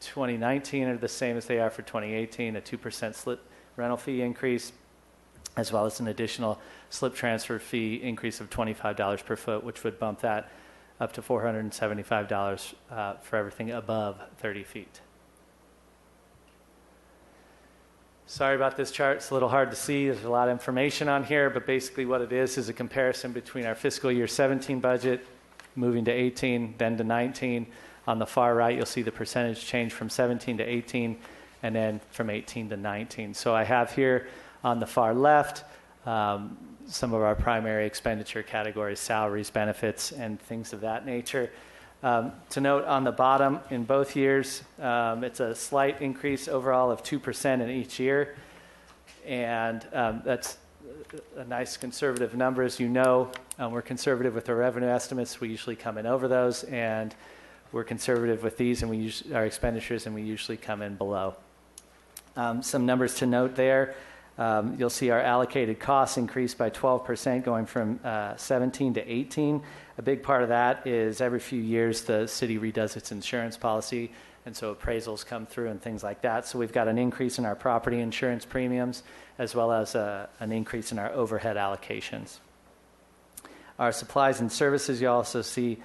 2019 are the same as they are for 2018, a 2% slip rental fee increase, as well as an additional slip transfer fee increase of $25 per foot, which would bump that up to $475 for everything above 30 feet. Sorry about this chart. It's a little hard to see. There's a lot of information on here, but basically what it is a comparison between our fiscal year 17 budget, moving to 18, then to 19. On the far right, you'll see the percentage change from 17 to 18, and then from 18 to 19. So I have here on the far left some of our primary expenditure categories, salaries, benefits, and things of that nature. To note on the bottom, in both years, it's a slight increase overall of 2% in each year. And that's a nice conservative number. As you know, we're conservative with our revenue estimates. We usually come in over those. And we're conservative with these and our expenditures, and we usually come in below. Some numbers to note there. You'll see our allocated costs increased by 12%, going from 17 to 18. A big part of that is every few years the city redoes its insurance policy, and so appraisals come through and things like that. So we've got an increase in our property insurance premiums, as well as an increase in our overhead allocations. Our supplies and services, you also see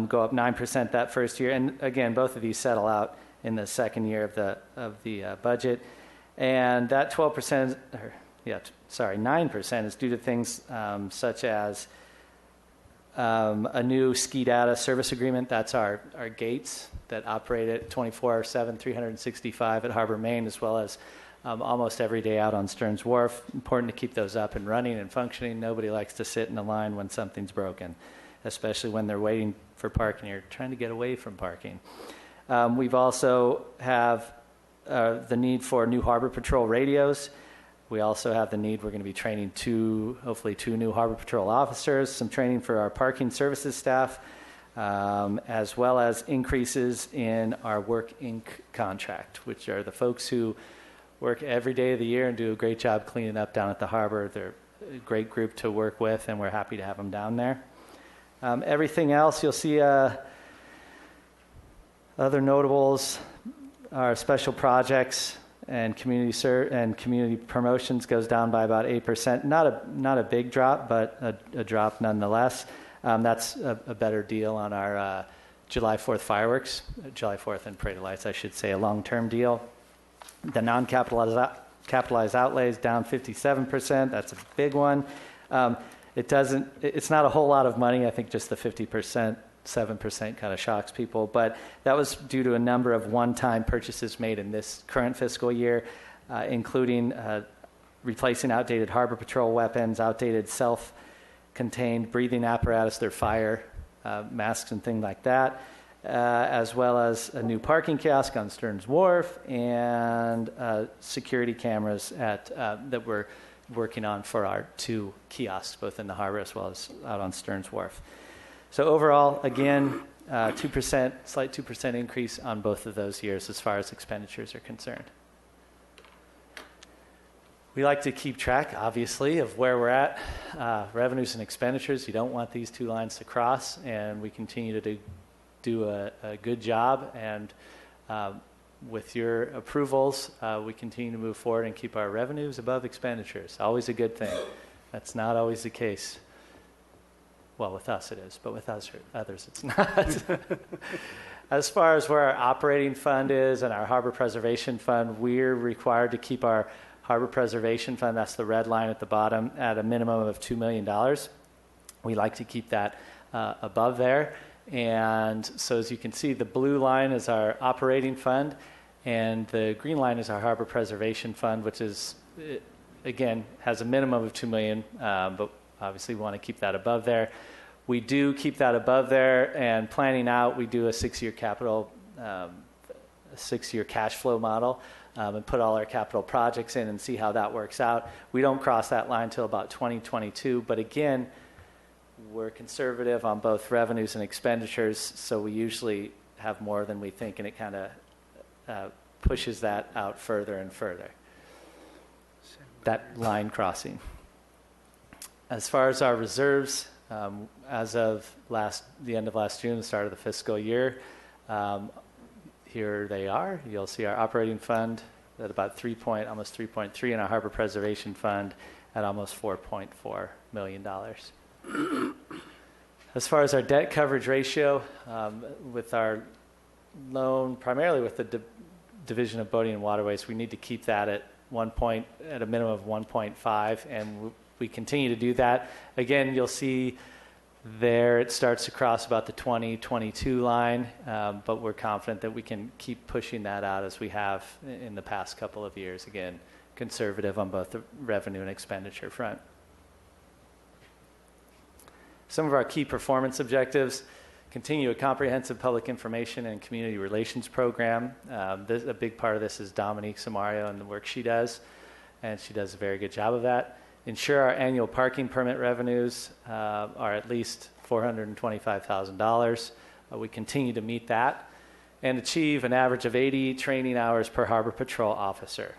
go up 9% that first year. And again, both of these settle out in the second year of the budget. And that 9% is due to things such as a new ski data service agreement. That's our gates that operate at 24/7, 365 at Harbor Main, as well as almost every day out on Stearns Wharf. Important to keep those up and running and functioning. Nobody likes to sit in a line when something's broken, especially when they're waiting for parking. You're trying to get away from parking. We've also have the need for new Harbor Patrol radios. We also have the need, we're going to be training hopefully two new Harbor Patrol officers, some training for our parking services staff, as well as increases in our Work Inc. contract, which are the folks who work every day of the year and do a great job cleaning up down at the harbor. They're great group to work with, and we're happy to have them down there. Everything else, you'll see other notables are special projects and community promotions goes down by about 8%. Not a big drop, but a drop nonetheless. That's a better deal on our July 4th fireworks, July 4th and Parade of Lights, I should say, a long-term deal. The non-capitalized outlays down 57%. That's a big one. It's not a whole lot of money. I think just the 50%, 7% kind of shocks people. But that was due to a number of one-time purchases made in this current fiscal year, including replacing outdated Harbor Patrol weapons, outdated self-contained breathing apparatus, their fire masks and things like that, as well as a new parking kiosk on Stearns Wharf and security cameras that we're working on for our 2 kiosks, both in the harbor as well as out on Stearns Wharf. So overall, again, 2%, slight 2% increase on both of those years as far as expenditures are concerned. We like to keep track, obviously, of where we're at, revenues and expenditures. You don't want these 2 lines to cross, and we continue to do a good job. And with your approvals, we continue to move forward and keep our revenues above expenditures. Always a good thing. That's not always the case. Well, with us it is, but with others it's not. As far as where our operating fund is and our harbor preservation fund, we're required to keep our harbor preservation fund, that's the red line at the bottom, at a minimum of $2 million. We like to keep that above there. And so as you can see, the blue line is our operating fund, and the green line is our harbor preservation fund, which is, again, has a minimum of $2 million, but obviously we want to keep that above there. We do keep that above there, and planning out, we do a 6-year capital, a 6-year cash flow model, and put all our capital projects in and see how that works out. We don't cross that line until about 2022, but again, we're conservative on both revenues and expenditures, so we usually have more than we think, and it kind of pushes that out further and further, that line crossing. As far as our reserves, as of the end of last June, the start of the fiscal year, here they are. You'll see our operating fund at about almost 3.3, and our harbor preservation fund at almost $4.4 million. As far as our debt coverage ratio, with our loan, primarily with the Division of Boating and Waterways, we need to keep that at a minimum of 1.5, and we continue to do that. Again, you'll see there it starts to cross about the 2022 line, but we're confident that we can keep pushing that out as we have in the past couple of years. Again, conservative on both the revenue and expenditure front. Some of our key performance objectives: continue a comprehensive public information and community relations program. A big part of this is Dominique Samario and the work she does, and she does a very good job of that. Ensure our annual parking permit revenues are at least $425,000. We continue to meet that, and achieve an average of 80 training hours per Harbor Patrol officer.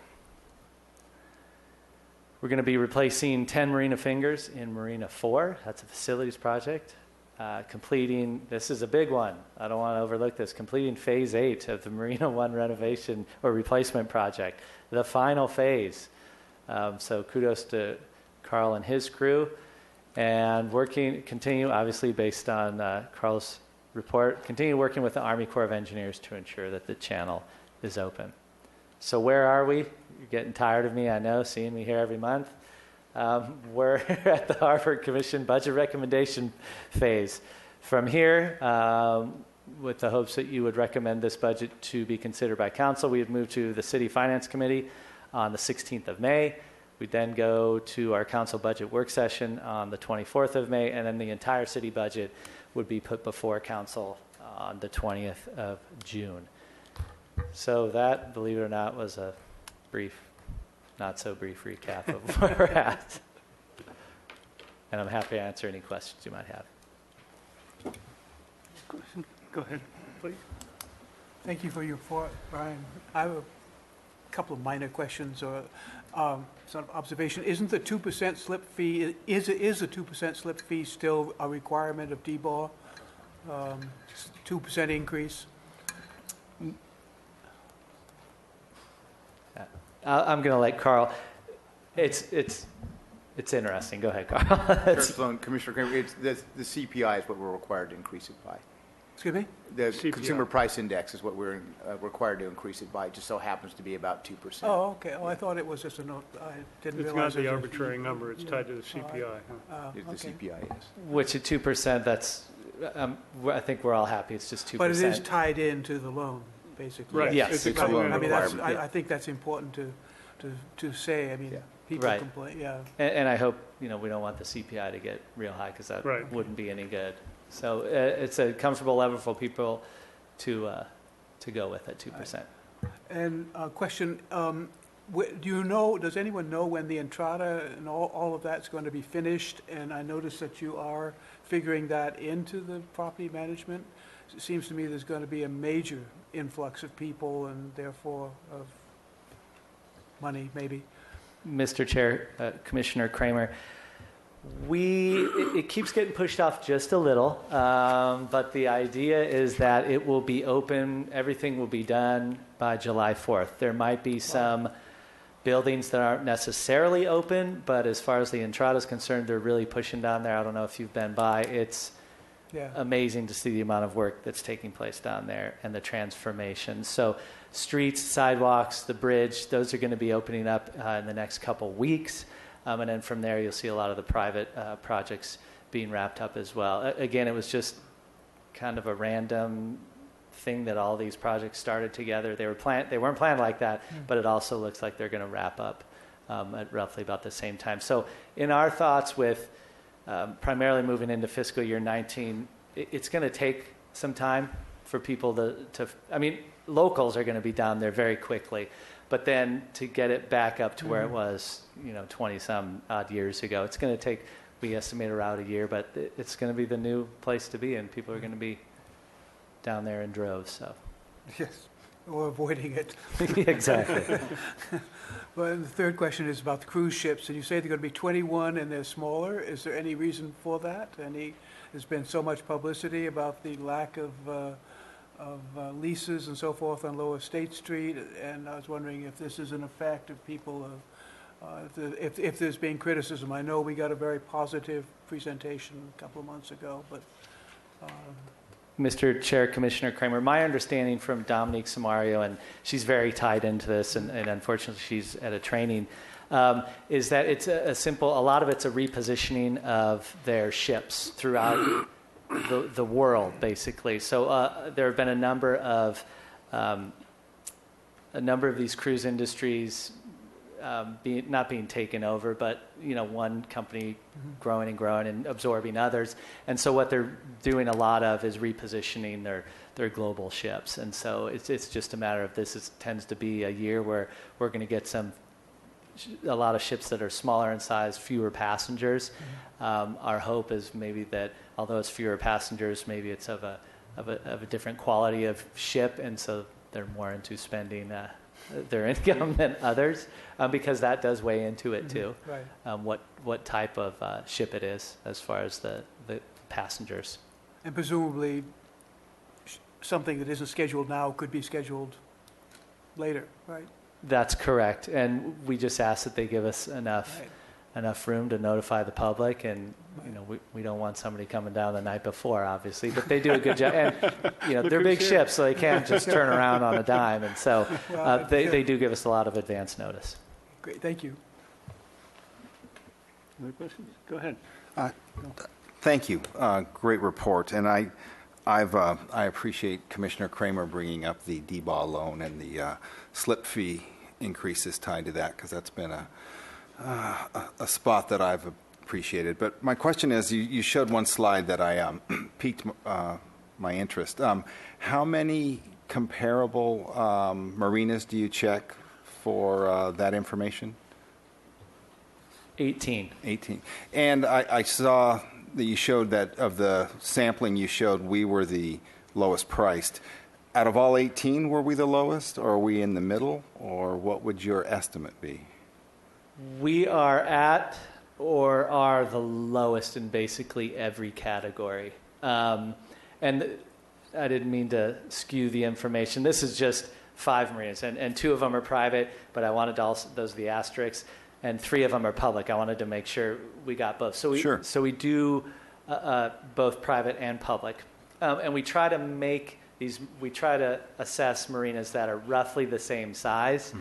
We're going to be replacing 10 Marina Fingers in Marina 4. That's a facilities project. This is a big one. I don't want to overlook this. Completing phase 8 of the Marina 1 renovation or replacement project, the final phase. So kudos to Carl and his crew, and continue, obviously based on Carl's report, continue working with the Army Corps of Engineers to ensure that the channel is open. So where are we? You're getting tired of me, I know, seeing me here every month. We're at the Harbor Commission budget recommendation phase. From here, with the hopes that you would recommend this budget to be considered by council, we have moved to the City Finance Committee on the 16th of May. We then go to our council budget work session on the 24th of May, and then the entire city budget would be put before council on the 20th of June. So that, believe it or not, was a brief, not so brief recap of where we're at. And I'm happy to answer any questions you might have. Go ahead, please. Thank you for your report, Brian. I have a couple of minor questions or sort of observation. Isn't the 2% slip fee, is a 2% slip fee still a requirement of DBAR? 2% increase? I'm going to let Carl. It's interesting. Go ahead, Carl. Chair Sloan, Commissioner Kramer, it's the CPI is what we're required to increase it by. Excuse me? The CPI. Consumer Price Index is what we're required to increase it by. It just so happens to be about 2%. Oh, okay. Oh, I thought it was just a note. I didn't It's realize. not the it was- arbitrary number, it's tied to the CPI. The okay. CPI is. Which at 2%, that's, I think we're all happy. It's just 2%. But it is tied into the loan, basically. Right. Yes. It's a loan I mean, that's, requirement. I think that's important to say. I mean, people Right. complain, yeah. And I hope, we don't want the CPI to get real high because that Right. wouldn't be any good. So it's a comfortable level for people to go with at 2%. And a question, do you know, does anyone know when the entrada and all of that's going to be finished? And I noticed that you are figuring that into the property management. It seems to me there's going to be a major influx of people and therefore of money, maybe. Mr. Chair, Commissioner Kramer, it keeps getting pushed off just a little, but the idea is that it will be open, everything will be done by July 4th. There might be some buildings that aren't necessarily open, but as far as the Entrada is concerned, they're really pushing down there. I don't know if you've been by. It's amazing to see the amount of work that's taking place down there and the transformation. So streets, sidewalks, the bridge, those are going to be opening up in the next couple weeks. And then from there, you'll see a lot of the private projects being wrapped up as well. Again, it was just kind of a random thing that all these projects started together. They weren't planned like that, but it also looks like they're going to wrap up at roughly about the same time. So in our thoughts with primarily moving into fiscal year 19, it's going to take some time for people to I mean, locals are going to be down there very quickly. But then to get it back up to where it was, 20-some odd years ago, it's going to take, we estimate, around a year, but it's going to be the new place to be, and people are going to be down there in droves. So. Yes, or avoiding it. Exactly. Well, the third question is about the cruise ships, and you say they're going to be 21 and they're smaller. Is there any reason for that? There's been so much publicity about the lack of leases and so forth on Lower State Street, and I was wondering if this is an effect of people, if there's been criticism. I know we got a very positive presentation a couple of months ago, but... Mr. Chair, Commissioner Kramer, my understanding from Dominique Samario, and she's very tied into this, and unfortunately she's at a training, is that it's a lot of it's a repositioning of their ships throughout the world, basically. So there have been a number of these cruise industries not being taken over, but one company growing and absorbing others. And so what they're doing a lot of is repositioning their global ships. And so it's just a matter of tends to be a year where we're going to get a lot of ships that are smaller in size, fewer passengers. Our hope is maybe that although it's fewer passengers, maybe it's of a different quality of ship, and so they're more into spending their income than others, because that does weigh into it too. Right. What type of ship it is as far as the passengers. And presumably, something that isn't scheduled now could be scheduled later, right? That's correct, and we just ask that they give us enough room to notify the public, and we don't want somebody coming down the night before, obviously, but they do a good job. And they're big ships, so they can't just turn around on a dime, and so they do give us a lot of advance notice. Great, thank you. Other questions? Go ahead. Thank you. Great report, and I appreciate Commissioner Kramer bringing up the DBAW loan and the slip fee increases tied to that, because that's been a spot that I've appreciated. But my question is, you showed one slide that I piqued my interest. How many comparable marinas do you check for that information? 18. And I saw that you showed that of the sampling you showed, we were the lowest priced. Out of all 18, were we the lowest, or are we in the middle, or what would your estimate be? We are at or are the lowest in basically every category. And I didn't mean to skew the information. This is just 5 marinas, and 2 of them are private, but I wanted to also, those are the asterisks, and 3 of them are public. I wanted to make sure we got both. So we do both private and public. And we try to assess marinas that are roughly the same size.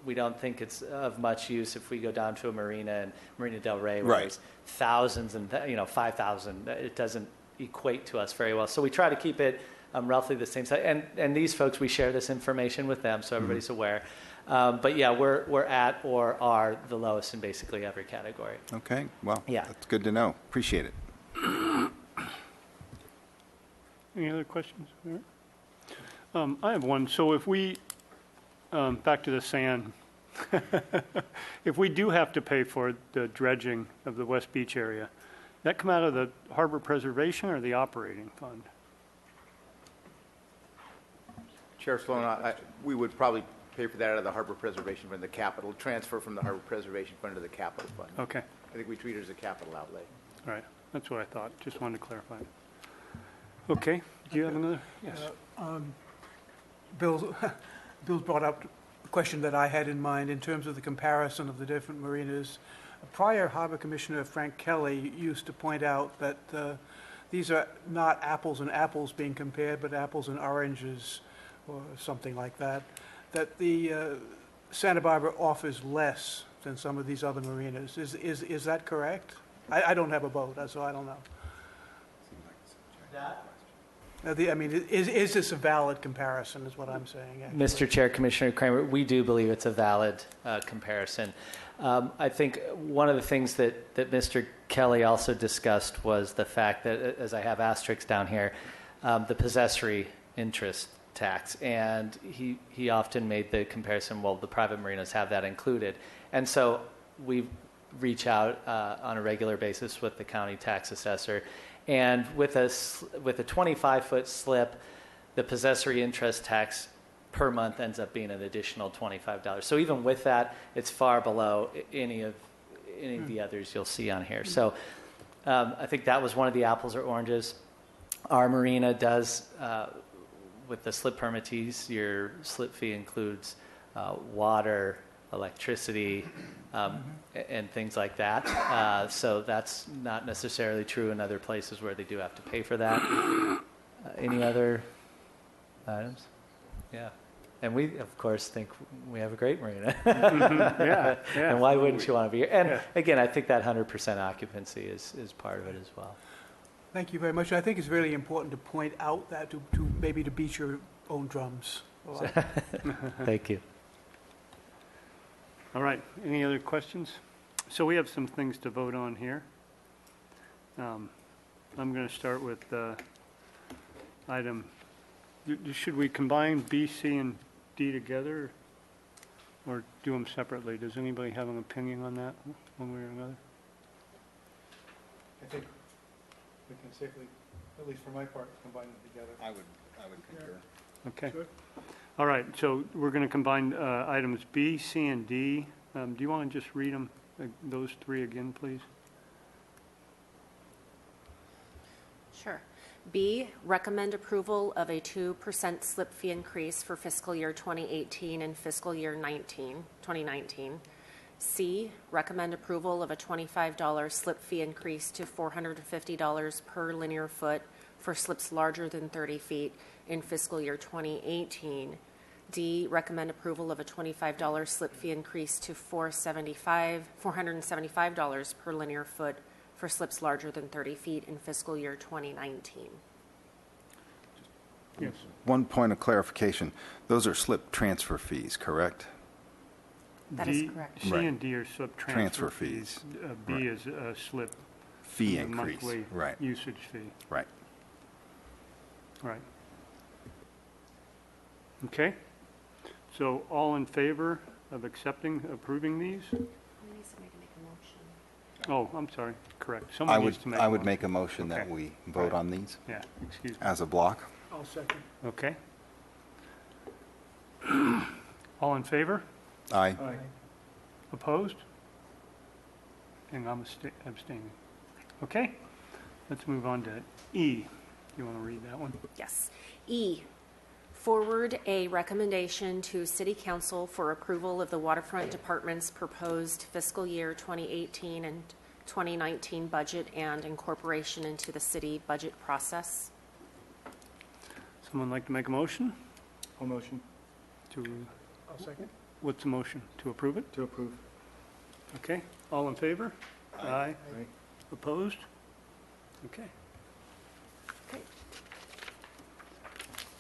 We don't think it's of much use if we go down to a marina in Marina del Rey where there's thousands and 5,000. It doesn't equate to us very well. So we try to keep it roughly the same size. And these folks, we share this information with them so everybody's aware. But yeah, we're at or are the lowest in basically every category. Okay, well, that's good to know. Appreciate it. Any other questions? I have one. So if we, back to the sand, if we do have to pay for the dredging of the West Beach area, that come out of the harbor preservation or the operating fund? Chair Sloan, we would probably pay for that out of the harbor preservation fund, the capital transfer from the harbor preservation fund to the capital fund. Okay. I think we treat it as a capital outlay. All right. That's what I thought. Just wanted to clarify. Okay. Do you have another? Yes. Bill's brought up a question that I had in mind in terms of the comparison of the different marinas. Prior Harbor Commissioner Frank Kelly used to point out that these are not apples and apples being compared, but apples and oranges or something like that, that the Santa Barbara offers less than some of these other marinas. Is that correct? I don't have a boat, so I don't know. Is this a valid comparison is what I'm saying? Actually. Mr. Chair, Commissioner Kramer, we do believe it's a valid comparison. I think one of the things that Mr. Kelly also discussed was the fact that, as I have asterisks down here, the possessory interest tax. And he often made the comparison, well, the private marinas have that included. And so we reach out on a regular basis with the county tax assessor. And with a 25-foot slip, the possessory interest tax per month ends up being an additional $25. So even with that, it's far below any of the others you'll see on here. So I think that was one of the apples or oranges. Our marina does, with the slip permittees, your slip fee includes water, electricity, and things like that. So that's not necessarily true in other places where they do have to pay for that. Any other items? Yeah. And we, of course, think we have a great marina. Yeah. And why wouldn't you want to be here? And again, I think that 100% occupancy is part of it as well. Thank you very much. I think it's really important to point out that to maybe to beat your own drums. Thank you. All right. Any other questions? So we have some things to vote on here. I'm going to start with item. Should we combine B, C, and D together, or do them separately? Does anybody have an opinion on that, one way or another? I think we can safely, at least for my part, combine them together. I would concur. Okay. Sure. All right. So we're going to combine items B, C, and D. Do you want to just read them, those 3 again, please? Sure. B, recommend approval of a 2% slip fee increase for fiscal year 2018 and fiscal year 2019. C, recommend approval of a $25 slip fee increase to $450 per linear foot for slips larger than 30 feet in fiscal year 2018. D, recommend approval of a $25 slip fee increase to $475 per linear foot for slips larger than 30 feet in fiscal year 2019. Yes. One point of clarification. Those are slip transfer fees, correct? That is correct. C and D are slip transfer fees. B Right. is a slip Fee increase. monthly Right. usage fee. Right. Right. Okay. So all in favor of approving these? Oh, I'm sorry. Correct. Someone needs to make I would make a motion that Okay. we vote on these Yeah, excuse me. as a block. I'll I'll second. Okay. All in favor? Aye. Opposed? And I'm abstaining. Okay, let's move on to E. You want to read that one? Yes. E, forward a recommendation to City Council for approval of the Waterfront Department's proposed fiscal year 2018 and 2019 budget and incorporation into the city budget process. Someone like to make a motion? I'll motion. I'll second. What's the motion? To approve it? To approve. Okay, all in favor? Aye. Aye. Opposed? Okay.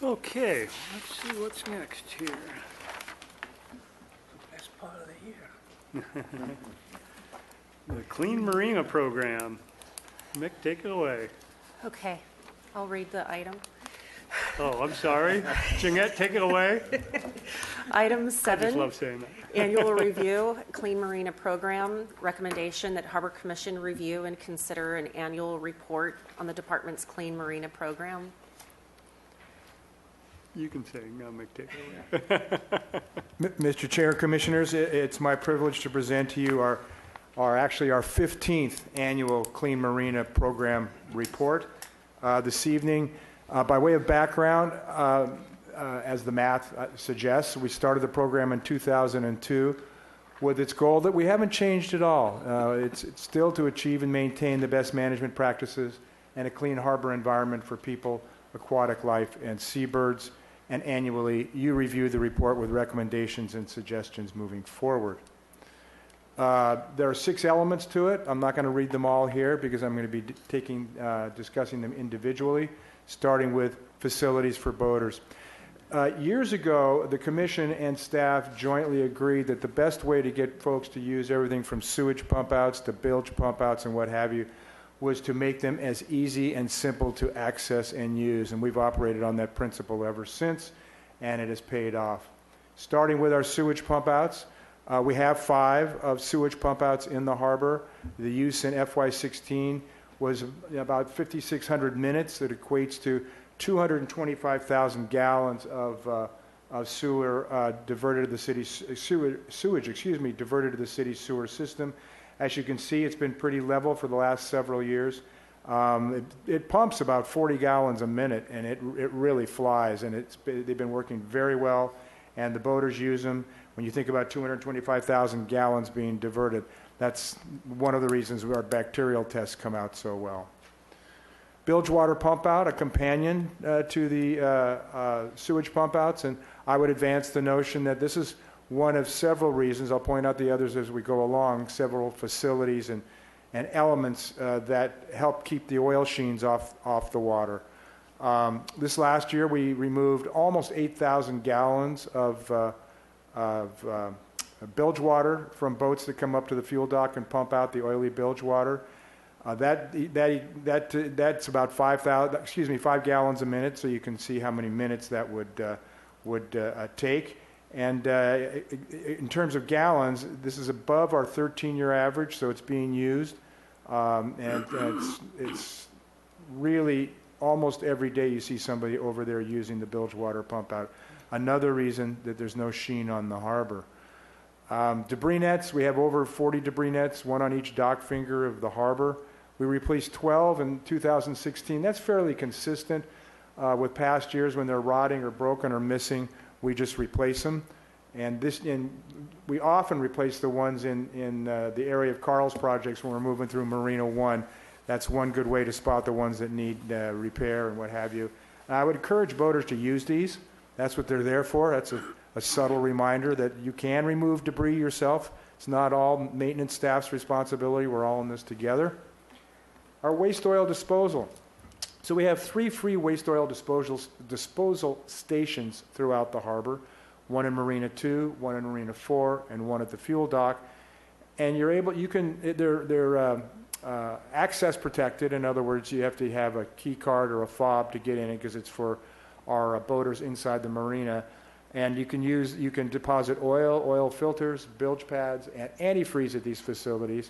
Okay, let's see what's next here. Best part of the year. The Clean Marina Program. Mick, take it away. Okay, I'll read the item. Oh, I'm sorry. Jeanette, take it away. Item I just 7. love saying that. Annual review, Clean Marina Program. Recommendation that Harbor Commission review and consider an annual report on the department's Clean Marina Program. You can say, no, Mick, take it away. Mr. Chair, Commissioners, it's my privilege to present to you our 15th annual Clean Marina Program report this evening. By way of background, as the math suggests, we started the program in 2002 with its goal that we haven't changed at all. It's still to achieve and maintain the best management practices and a clean harbor environment for people, aquatic life, and seabirds. And annually, you review the report with recommendations and suggestions moving forward. There are 6 elements to it. I'm not going to read them all here because I'm going to be discussing them individually, starting with facilities for boaters. Years ago, the Commission and staff jointly agreed that the best way to get folks to use everything from sewage pump outs to bilge pump outs and what have you was to make them as easy and simple to access and use. And we've operated on that principle ever since, and it has paid off. Starting with our sewage pump outs, we have 5 of sewage pump outs in the harbor. The use in FY16 was about 5,600 minutes. That equates to 225,000 gallons of sewer diverted to the city's sewage, diverted to the city's sewer system. As you can see, it's been pretty level for the last several years. It pumps about 40 gallons a minute, and it really flies. And they've been working very well, and the boaters use them. When you think about 225,000 gallons being diverted, that's one of the reasons our bacterial tests come out so well. Bilge water pump out, a companion to the sewage pump outs, and I would advance the notion that this is one of several reasons. I'll point out the others as we go along, several facilities and elements that help keep the oil sheens off the water. This last year, we removed almost 8,000 gallons of bilge water from boats that come up to the fuel dock and pump out the oily bilge water. That's about 5 gallons a minute, so you can see how many minutes that would take. And in terms of gallons, this is above our 13-year average, so it's being used. And it's really almost every day you see somebody over there using the bilge water pump out. Another reason that there's no sheen on the harbor. Debris nets, we have over 40 debris nets, one on each dock finger of the harbor. We replaced 12 in 2016. That's fairly consistent with past years. When they're rotting or broken or missing, we just replace them. And we often replace the ones in the area of Carl's projects when we're moving through Marina 1. That's one good way to spot the ones that need repair and what have you. And I would encourage boaters to use these. That's what they're there for. That's a subtle reminder that you can remove debris yourself. It's not all maintenance staff's responsibility. We're all in this together. Our waste oil disposal. So we have 3 free waste oil disposal stations throughout the harbor, one in Marina 2, one in Marina 4, and one at the fuel dock. And they're access protected. In other words, you have to have a key card or a fob to get in it because it's for our boaters inside the marina. And you can deposit oil filters, bilge pads, and antifreeze at these facilities.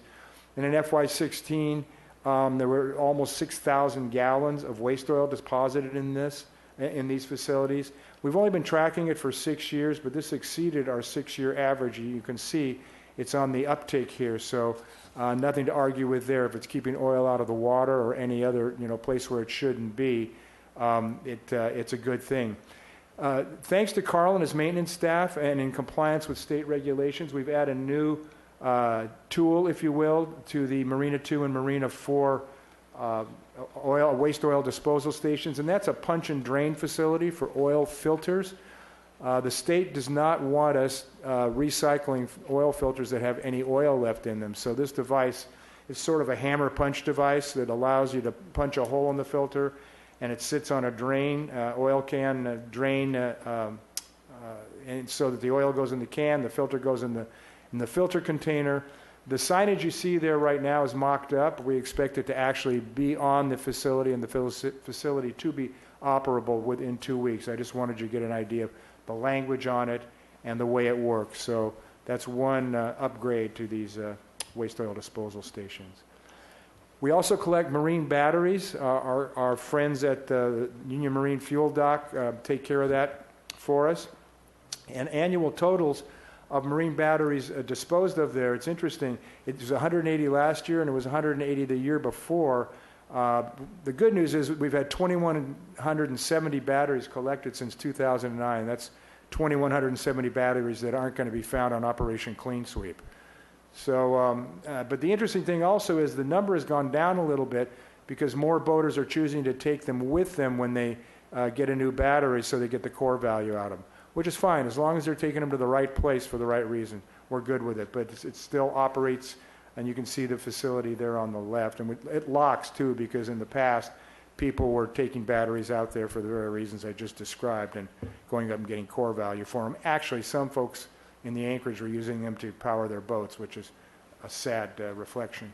And in FY16, there were almost 6,000 gallons of waste oil deposited in this. in these facilities. We've only been tracking it for 6 years, but this exceeded our 6-year average. You can see it's on the uptick here, so nothing to argue with there. If it's keeping oil out of the water or any other place where it shouldn't be, it's a good thing. Thanks to Carl and his maintenance staff, and in compliance with state regulations, we've added a new tool, if you will, to the Marina 2 and Marina 4 waste oil disposal stations, and that's a punch and drain facility for oil filters. The state does not want us recycling oil filters that have any oil left in them, so this device is sort of a hammer punch device that allows you to punch a hole in the filter, and it sits on a drain, oil can drain, and so that the oil goes in the can, the filter goes in the filter container. The signage you see there right now is mocked up. We expect it to actually be on the facility and the facility to be operable within 2 weeks. I just wanted you to get an idea of the language on it and the way it works. So that's one upgrade to these waste oil disposal stations. We also collect marine batteries. Our friends at the Union Marine Fuel Dock take care of that for us. And annual totals of marine batteries disposed of there, it's interesting. It was 180 last year, and it was 180 the year before. The good news is we've had 2,170 batteries collected since 2009. That's 2,170 batteries that aren't going to be found on Operation Clean Sweep. So, but the interesting thing also is the number has gone down a little bit because more boaters are choosing to take them with them when they get a new battery, so they get the core value out of them, which is fine as long as they're taking them to the right place for the right reason. We're good with it, but it still operates, and you can see the facility there on the left. And it locks too, because in the past people were taking batteries out there for the very reasons I just described and going up and getting core value for them. Actually, some folks in the anchorage were using them to power their boats, which is a sad reflection.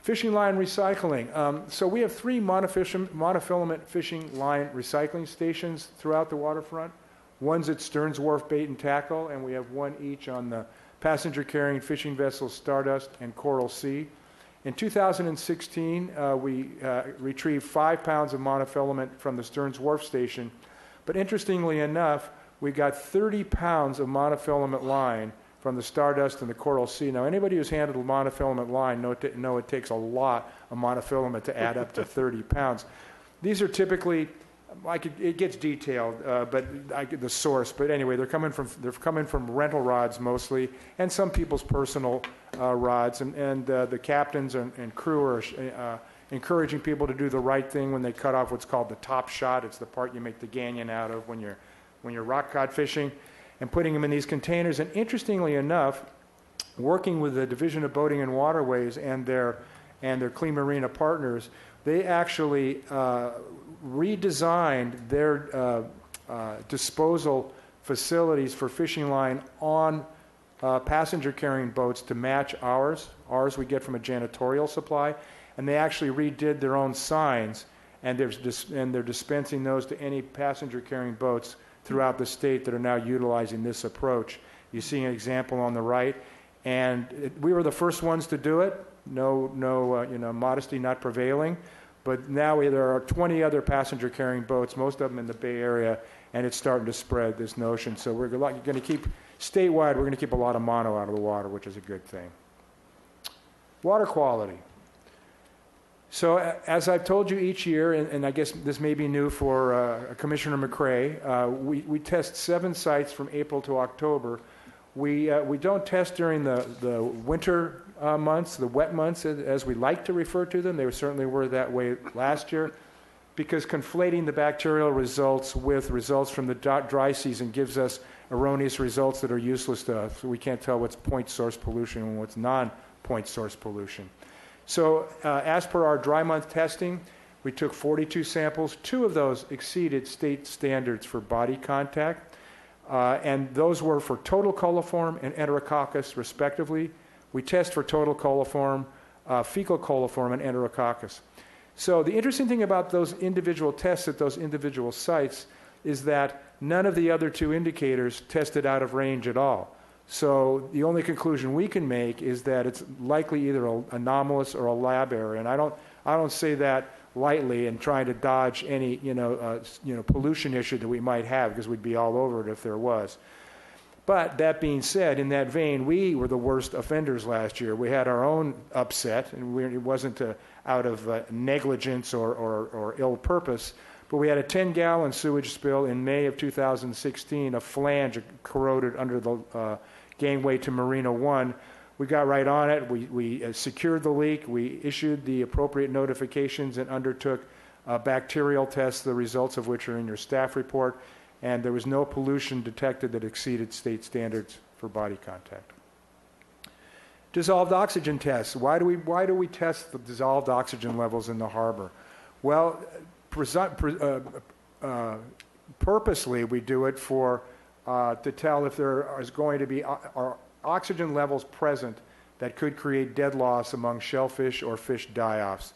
Fishing line recycling. So we have 3 monofilament fishing line recycling stations throughout the waterfront. One's at Stearns Wharf Bait and Tackle, and we have one each on the passenger-carrying fishing vessels Stardust and Coral Sea. In 2016, we retrieved 5 pounds of monofilament from the Stearns Wharf station, but interestingly enough, we got 30 pounds of monofilament line from the Stardust and the Coral Sea. Now, anybody who's handled monofilament line know it takes a lot of monofilament to add up to 30 pounds. These are typically, it gets detailed, but the source. But anyway, they're coming from rental rods mostly, and some people's personal rods. And the captains and crew are encouraging people to do the right thing when they cut off what's called the top shot. It's the part you make the gangion out of when you're rock cod fishing, and putting them in these containers. And interestingly enough, working with the Division of Boating and Waterways and their Clean Marina partners, they actually redesigned their disposal facilities for fishing line on passenger carrying boats to match ours. Ours we get from a janitorial supply, and they actually redid their own signs, and they're dispensing those to any passenger carrying boats throughout the state that are now utilizing this approach. You see an example on the right, and we were the first ones to do it. No, modesty not prevailing. But now there are 20 other passenger-carrying boats, most of them in the Bay Area, and it's starting to spread, this notion. So we're going to keep, statewide, we're going to keep a lot of mono out of the water, which is a good thing. Water quality. So as I've told you each year, and I guess this may be new for Commissioner McCray, we test 7 sites from April to October. We don't test during the winter months, the wet months, as we like to refer to them. They certainly were that way last year, because conflating the bacterial results with results from the dry season gives us erroneous results that are useless to us. We can't tell what's point source pollution and what's non-point source pollution. So as per our dry month testing, we took 42 samples. 2 of those exceeded state standards for body contact, and those were for total coliform and Enterococcus, respectively. We test for total coliform, fecal coliform, and Enterococcus. So the interesting thing about those individual tests at those individual sites is that none of the other 2 indicators tested out of range at all. So the only conclusion we can make is that it's likely either anomalous or a lab error. And I don't say that lightly and trying to dodge any pollution issue that we might have, because we'd be all over it if there was. But that being said, in that vein, we were the worst offenders last year. We had our own upset, and it wasn't out of negligence or ill purpose, but we had a 10-gallon sewage spill in May of 2016. A flange corroded under the gangway to Marina 1. We got right on it. We secured the leak. We issued the appropriate notifications and undertook bacterial tests, the results of which are in your staff report. And there was no pollution detected that exceeded state standards for body contact. Dissolved oxygen tests. Why do we test the dissolved oxygen levels in the harbor? Well, purposely we do it to tell if there is going to be oxygen levels present that could create dead loss among shellfish or fish die-offs.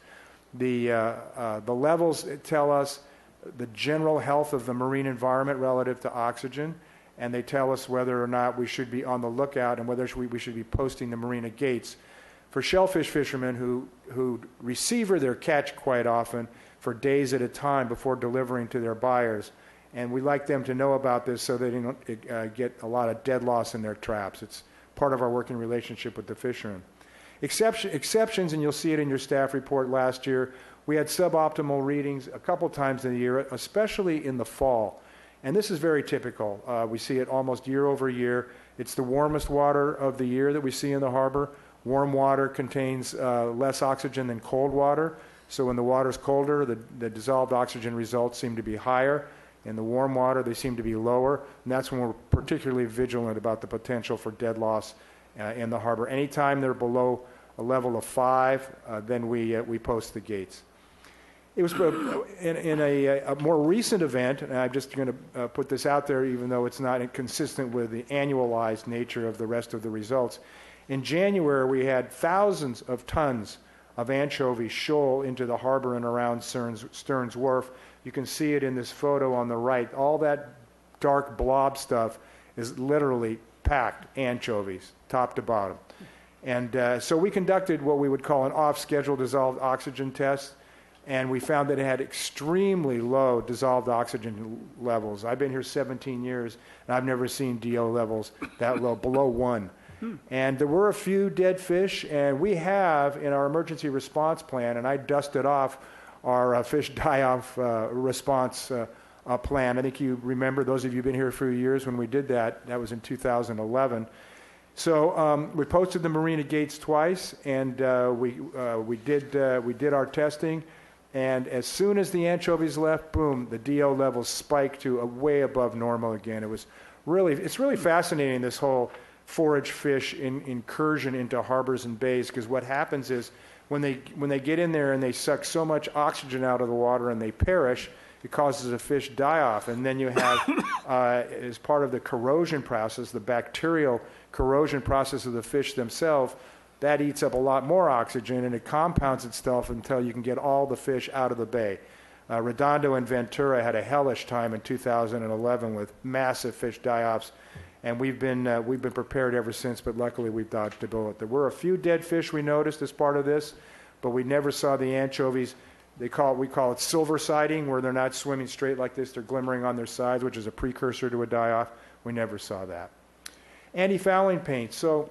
The levels tell us the general health of the marine environment relative to oxygen, and they tell us whether or not we should be on the lookout and whether we should be posting the marina gates. For shellfish fishermen who receive their catch quite often for days at a time before delivering to their buyers, and we like them to know about this so they don't get a lot of dead loss in their traps. It's part of our working relationship with the fishermen. Exceptions, and you'll see it in your staff report last year, we had suboptimal readings a couple times in the year, especially in the fall. And this is very typical. We see it almost year over year. It's the warmest water of the year that we see in the harbor. Warm water contains less oxygen than cold water. So when the water's colder, the dissolved oxygen results seem to be higher. In the warm water, they seem to be lower. And that's when we're particularly vigilant about the potential for dead loss in the harbor. Anytime they're below a level of 5, then we post the gates. It was in a more recent event, and I'm just going to put this out there even though it's not consistent with the annualized nature of the rest of the results. In January, we had thousands of tons of anchovy shoal into the harbor and around Stearns Wharf. You can see it in this photo on the right. All that dark blob stuff is literally packed anchovies, top to bottom. And so we conducted what we would call an off-schedule dissolved oxygen test, and we found that it had extremely low dissolved oxygen levels. I've been here 17 years, and I've never seen DO levels that low, below 1. And there were a few dead fish, and we have in our emergency response plan, and I dusted off our fish die-off response plan. I think you remember, those of you who've been here for a few years, when we did that. That was in 2011. So we posted the marina gates twice, and we did our testing. And as soon as the anchovies left, boom, the DO levels spiked to way above normal again. It's really fascinating, this whole forage fish incursion into harbors and bays, because what happens is when they get in there and they suck so much oxygen out of the water and they perish, it causes a fish die-off. And then you have, as part of the corrosion process, the bacterial corrosion process of the fish themselves, that eats up a lot more oxygen, and it compounds itself until you can get all the fish out of the bay. Redondo and Ventura had a hellish time in 2011 with massive fish die-offs, and we've been prepared ever since, but luckily we've dodged a bullet. There were a few dead fish we noticed as part of this, but we never saw the anchovies. We call it silver siding, where they're not swimming straight like this, they're glimmering on their sides, which is a precursor to a die-off. We never saw that. Anti-fouling paint. So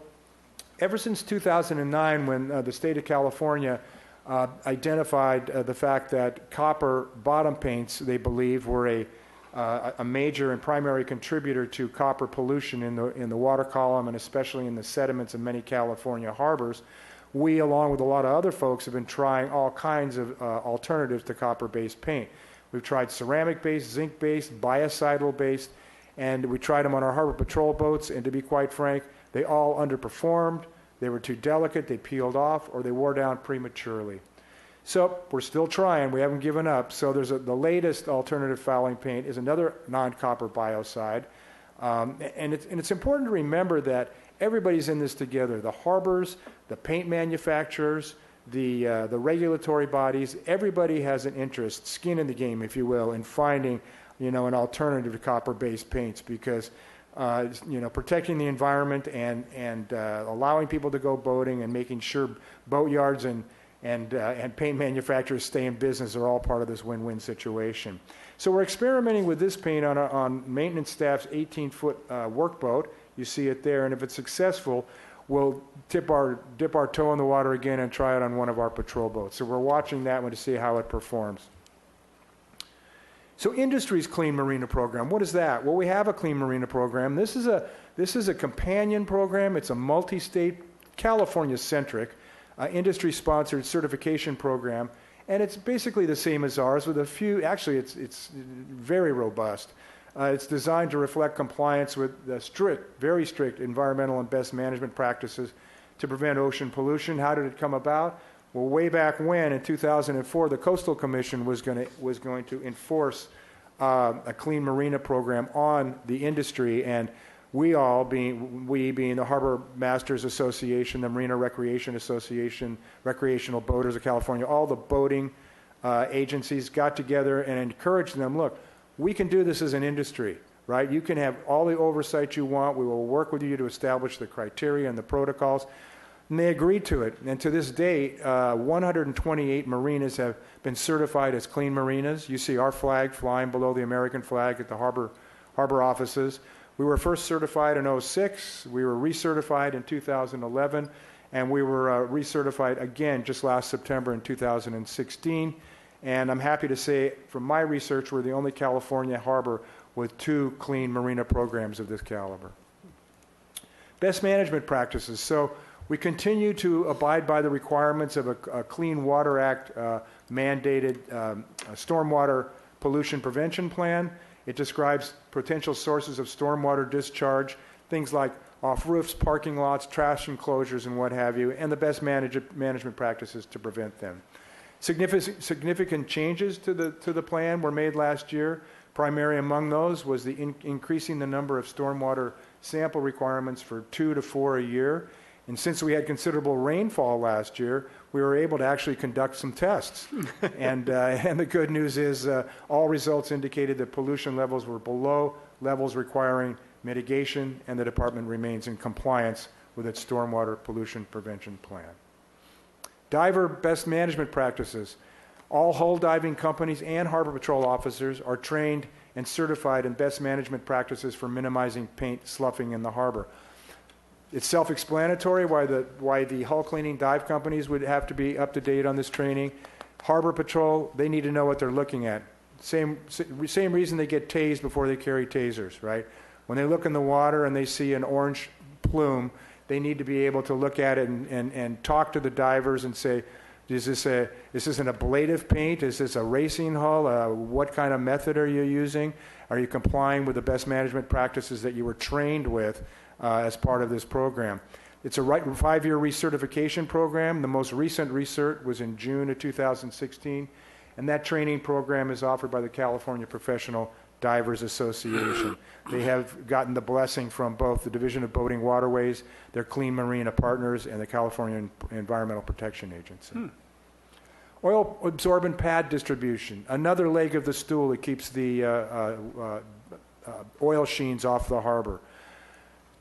ever since 2009, when the state of California identified the fact that copper bottom paints, they believe, were a major and primary contributor to copper pollution in the water column and especially in the sediments of many California harbors, we, along with a lot of other folks, have been trying all kinds of alternatives to copper-based paint. We've tried ceramic-based, zinc-based, biocidal-based, and we tried them on our harbor patrol boats, and to be quite frank, they all underperformed. They were too delicate, they peeled off, or they wore down prematurely. So we're still trying, we haven't given up. So the latest alternative fouling paint is another non-copper biocide. And it's important to remember that everybody's in this together. The harbors, the paint manufacturers, the regulatory bodies, everybody has an interest, skin in the game, if you will, in finding an alternative to copper-based paints, because protecting the environment and allowing people to go boating and making sure boat yards and and paint manufacturers stay in business are all part of this win-win situation. So we're experimenting with this paint on maintenance staff's 18-foot workboat. You see it there, and if it's successful, we'll dip our toe in the water again and try it on one of our patrol boats. So we're watching that one to see how it performs. So industry's Clean Marina program, what is that? Well, we have a Clean Marina program. This is a companion program. It's a multi-state, California-centric, industry-sponsored certification program, and it's basically the same as ours with a few, actually it's very robust. It's designed to reflect compliance with the very strict environmental and best management practices to prevent ocean pollution. How did it come about? Well, way back when, in 2004, the Coastal Commission was going to enforce a Clean Marina program on the industry, and we being the Harbor Masters Association, the Marina Recreation Association, Recreational Boaters of California, all the boating agencies got together and encouraged them, look, we can do this as an industry, right? You can have all the oversight you want. We will work with you to establish the criteria and the protocols. And they agreed to it. And to this date, 128 marinas have been certified as clean marinas. You see our flag flying below the American flag at the harbor offices. We were first certified in 2006. We were recertified in 2011. And we were recertified again just last September in 2016. And I'm happy to say, from my research, we're the only California harbor with 2 clean marina programs of this caliber. Best management practices. So we continue to abide by the requirements of a Clean Water Act mandated stormwater pollution prevention plan. It describes potential sources of stormwater discharge, things like off roofs, parking lots, trash enclosures, and what have you, and the best management practices to prevent them. Significant changes to the plan were made last year. Primary among those was the increasing the number of stormwater sample requirements for 2 to 4 a year. And since we had considerable rainfall last year, we were able to actually conduct some tests. and the good news is all results indicated that pollution levels were below levels requiring mitigation, and the department remains in compliance with its stormwater pollution prevention plan. Diver best management practices. All hull diving companies and Harbor Patrol officers are trained and certified in best management practices for minimizing paint sloughing in the harbor. It's self-explanatory why the hull cleaning dive companies would have to be up to date on this training. Harbor Patrol, they need to know what they're looking at. Same reason they get tased before they carry tasers, right? When they look in the water and they see an orange plume, they need to be able to look at it and talk to the divers and say, is this an ablative paint? Is this a racing hull? What kind of method are you using? Are you complying with the best management practices that you were trained with as part of this program? It's a 5-year recertification program. The most recent recert was in June of 2016, and that training program is offered by the California Professional Divers Association. They have gotten the blessing from both the Division of Boating Waterways, their Clean Marina partners, and the California Environmental Protection Agency. Oil absorbent pad distribution, another leg of the stool that keeps the oil sheens off the harbor.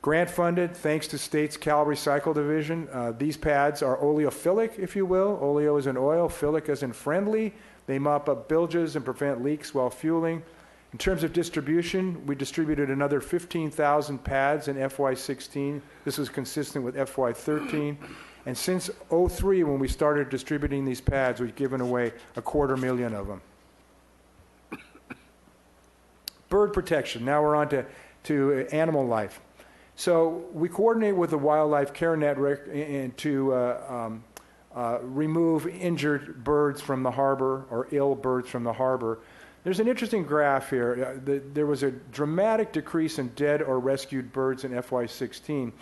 Grant funded, thanks to state's Cal Recycle Division. These pads are oleophilic, if you will. Oleo is in oil, philic as in friendly. They mop up bilges and prevent leaks while fueling. In terms of distribution, we distributed another 15,000 pads in FY16. This was consistent with FY13. And since 2003, when we started distributing these pads, we've given away 250,000 of them. Bird protection. Now we're on to animal life. So we coordinate with the Wildlife Care Network to remove injured birds from the harbor or ill birds from the harbor. There's an interesting graph here. There was a dramatic decrease in dead or rescued birds in FY16.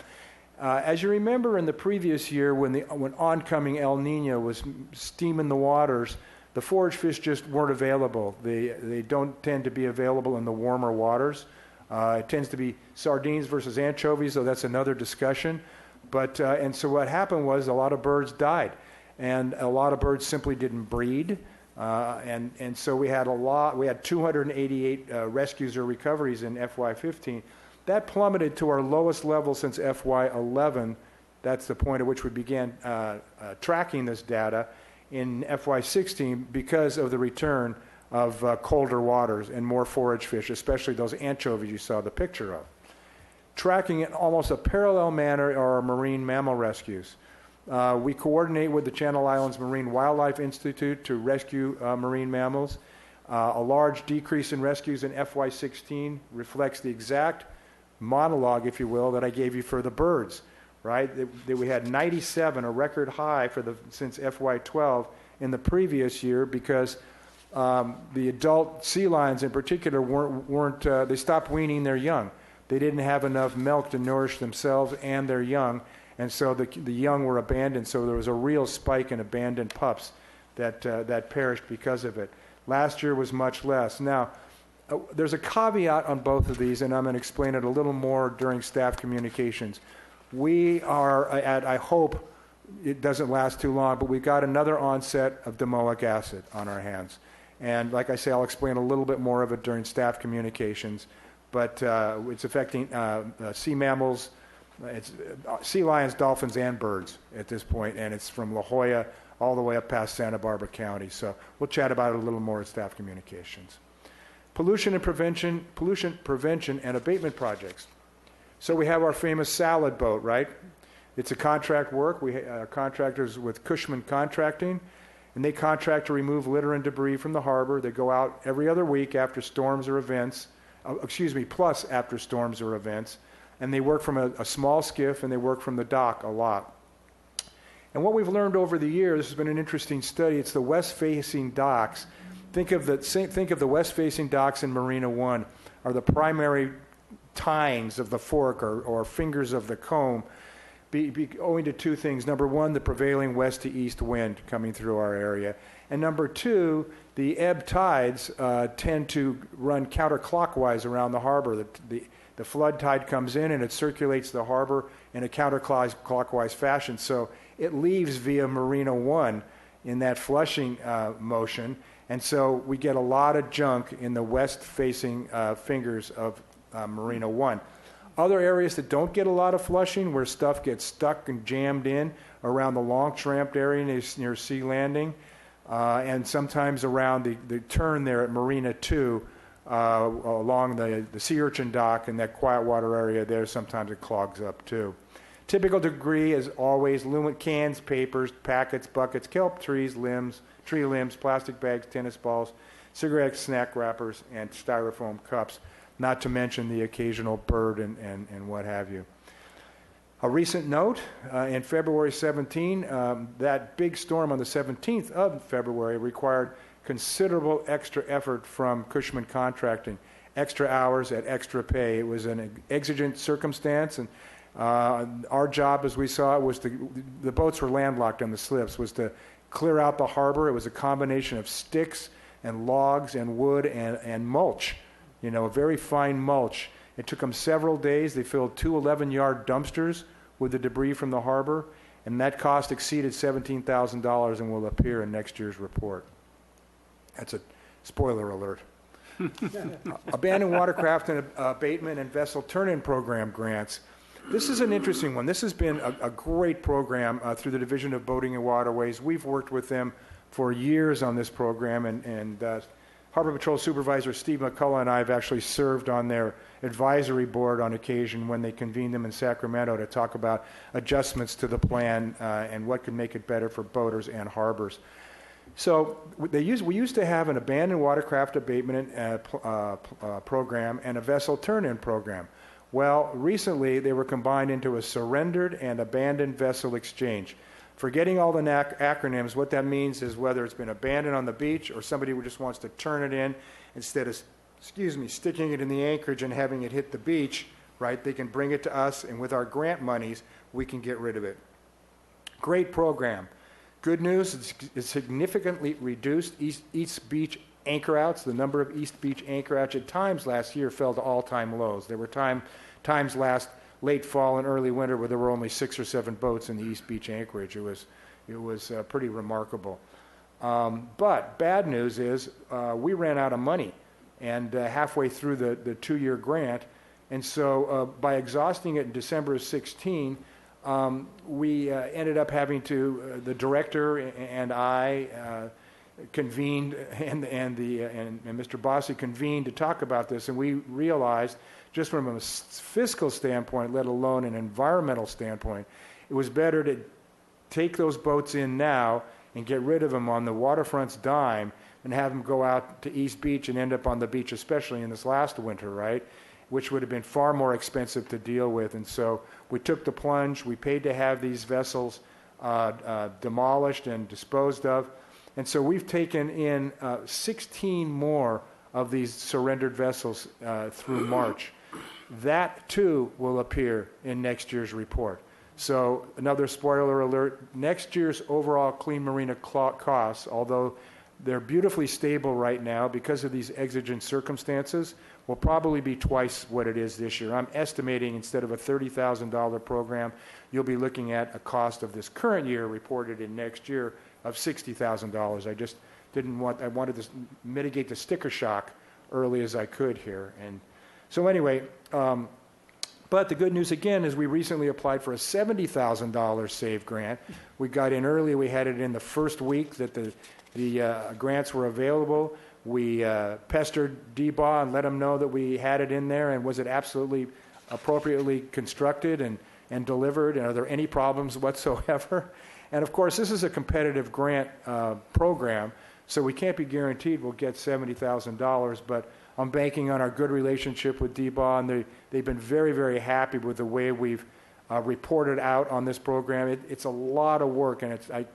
As you remember, in the previous year, when oncoming El Nino was steaming the waters, the forage fish just weren't available. They don't tend to be available in the warmer waters. It tends to be sardines versus anchovies, though that's another discussion. But and so what happened was a lot of birds died, and a lot of birds simply didn't breed. And so we had 288 rescues or recoveries in FY15. That plummeted to our lowest level since FY11. That's the point at which we began tracking this data. in FY16 because of the return of colder waters and more forage fish, especially those anchovies you saw the picture of. Tracking in almost a parallel manner are our marine mammal rescues. We coordinate with the Channel Islands Marine Wildlife Institute to rescue marine mammals. A large decrease in rescues in FY16 reflects the exact monologue, if you will, that I gave you for the birds, right? That we had 97, a record high since FY12 in the previous year, because the adult sea lions in particular they stopped weaning their young. They didn't have enough milk to nourish themselves and their young, and so the young were abandoned. So there was a real spike in abandoned pups that perished because of it. Last year was much less. Now, there's a caveat on both of these, and I'm going to explain it a little more during staff communications. We are I hope it doesn't last too long, but we've got another onset of domoic acid on our hands. And like I say, I'll explain a little bit more of it during staff communications. But it's affecting sea mammals, it's sea lions, dolphins, and birds at this point, and it's from La Jolla all the way up past Santa Barbara County. So we'll chat about it a little more at staff communications. Pollution prevention and abatement projects. So we have our famous salad boat, right? It's a contract work. We contractors with Cushman Contracting, and they contract to remove litter and debris from the harbor. They go out every other week after storms or events, plus after storms or events, and they work from a small skiff, and they work from the dock a lot. And what we've learned over the years, this has been an interesting study, it's the west-facing docks. Think of the west-facing docks in Marina 1 are the primary tines of the fork or fingers of the comb, owing to two things. Number one, the prevailing west to east wind coming through our area. And number two, the ebb tides tend to run counterclockwise around the harbor. The flood tide comes in and it circulates the harbor in a counterclockwise fashion. So it leaves via Marina 1 in that flushing motion. And so we get a lot of junk in the west-facing fingers of Marina 1. Other areas that don't get a lot of flushing, where stuff gets stuck and jammed in, around the Longchamp area near Sea Landing, and sometimes around the turn there at Marina 2, along the sea urchin dock and that quiet water area there, sometimes it clogs up too. Typical degree is always aluminum cans, papers, packets, buckets, kelp trees, tree limbs, plastic bags, tennis balls, cigarettes, snack wrappers, and styrofoam cups, not to mention the occasional bird and what have you. A recent note, in February 17, that big storm on the 17th of February required considerable extra effort from Cushman Contracting, extra hours at extra pay. It was an exigent circumstance, and our job, as we saw it, was the boats were landlocked on the slips, was to clear out the harbor. It was a combination of sticks and logs and wood and mulch, a very fine mulch. It took them several days. They filled two 11-yard dumpsters with the debris from the harbor, and that cost exceeded $17,000 and will appear in next year's report. That's a spoiler alert. Abandoned watercraft and abatement and vessel turn-in program grants. This is an interesting one. This has been a great program through the Division of Boating and Waterways. We've worked with them for years on this program, and Harbor Patrol Supervisor Steve McCullough and I have actually served on their advisory board on occasion when they convened them in Sacramento to talk about adjustments to the plan and what could make it better for boaters and harbors. So we used to have an abandoned watercraft abatement program and a vessel turn-in program. Well, recently they were combined into a surrendered and abandoned vessel exchange. Forgetting all the acronyms, what that means is whether it's been abandoned on the beach or somebody who just wants to turn it in instead of, sticking it in the anchorage and having it hit the beach, right? They can bring it to us, and with our grant monies, we can get rid of it. Great program. Good news, it's significantly reduced East Beach anchor outs. The number of East Beach anchor outs at times last year fell to all-time lows. There were times last late fall and early winter where there were only 6 or 7 boats in the East Beach anchorage. It was pretty remarkable. But bad news is we ran out of money, and halfway through the 2-year grant, and so by exhausting it in December of 16, we ended up having to, the director and I convened, and Mr. Bossi convened to talk about this, and we realized, just from a fiscal standpoint, let alone an environmental standpoint, it was better to take those boats in now and get rid of them on the waterfront's dime and have them go out to East Beach and end up on the beach, especially in this last winter, right? Which would have been far more expensive to deal with. And so we took the plunge. We paid to have these vessels demolished and disposed of. And so we've taken in 16 more of these surrendered vessels through March. That, too, will appear in next year's report. So another spoiler alert, next year's overall Clean Marina costs, although they're beautifully stable right now because of these exigent circumstances, will probably be twice what it is this year. I'm estimating instead of a $30,000 program, you'll be looking at a cost of this current year reported in next year of $60,000. I just I wanted to mitigate the sticker shock early as I could here. And so anyway, but the good news again is we recently applied for a $70,000 SAVE grant. We got in early. We had it in the first week that the grants were available. We pestered DBAW and let them know that we had it in there, and was it absolutely appropriately constructed and delivered, and are there any problems whatsoever? And of course, this is a competitive grant program, so we can't be guaranteed we'll get $70,000, but I'm banking on our good relationship with DBAW, and they've been very, very happy with the way we've reported out on this program. It's a lot of work, and I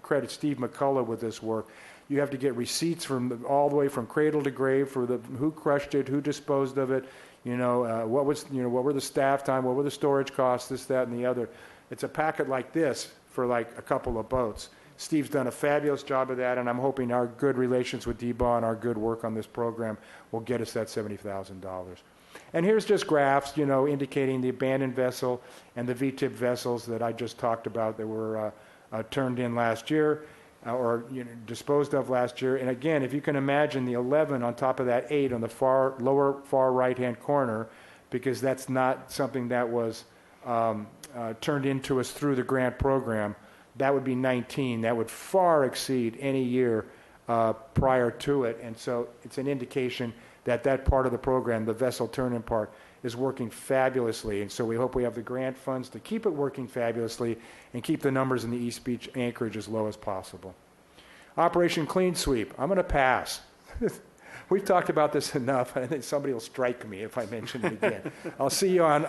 credit Steve McCullough with this work. You have to get receipts from all the way from cradle to grave for who crushed it, who disposed of it, what were the staff time, what were the storage costs, this, that, and the other. It's a packet like this for like a couple of boats. Steve's done a fabulous job of that, and I'm hoping our good relations with DBAW and our good work on this program will get us that $70,000. And here's just graphs, indicating the abandoned vessel and the VTIP vessels that I just talked about that were turned in last year or disposed of last year. And again, if you can imagine the 11 on top of that 8 on the lower far right-hand corner, because that's not something that was turned into us through the grant program, that would be 19. That would far exceed any year prior to it. And so it's an indication that that part of the program, the vessel turn-in part, is working fabulously. And so we hope we have the grant funds to keep it working fabulously and keep the numbers in the East Beach anchorage as low as possible. Operation Clean Sweep. I'm going to pass. We've talked about this enough. I think somebody will strike me if I mention it again. I'll see you on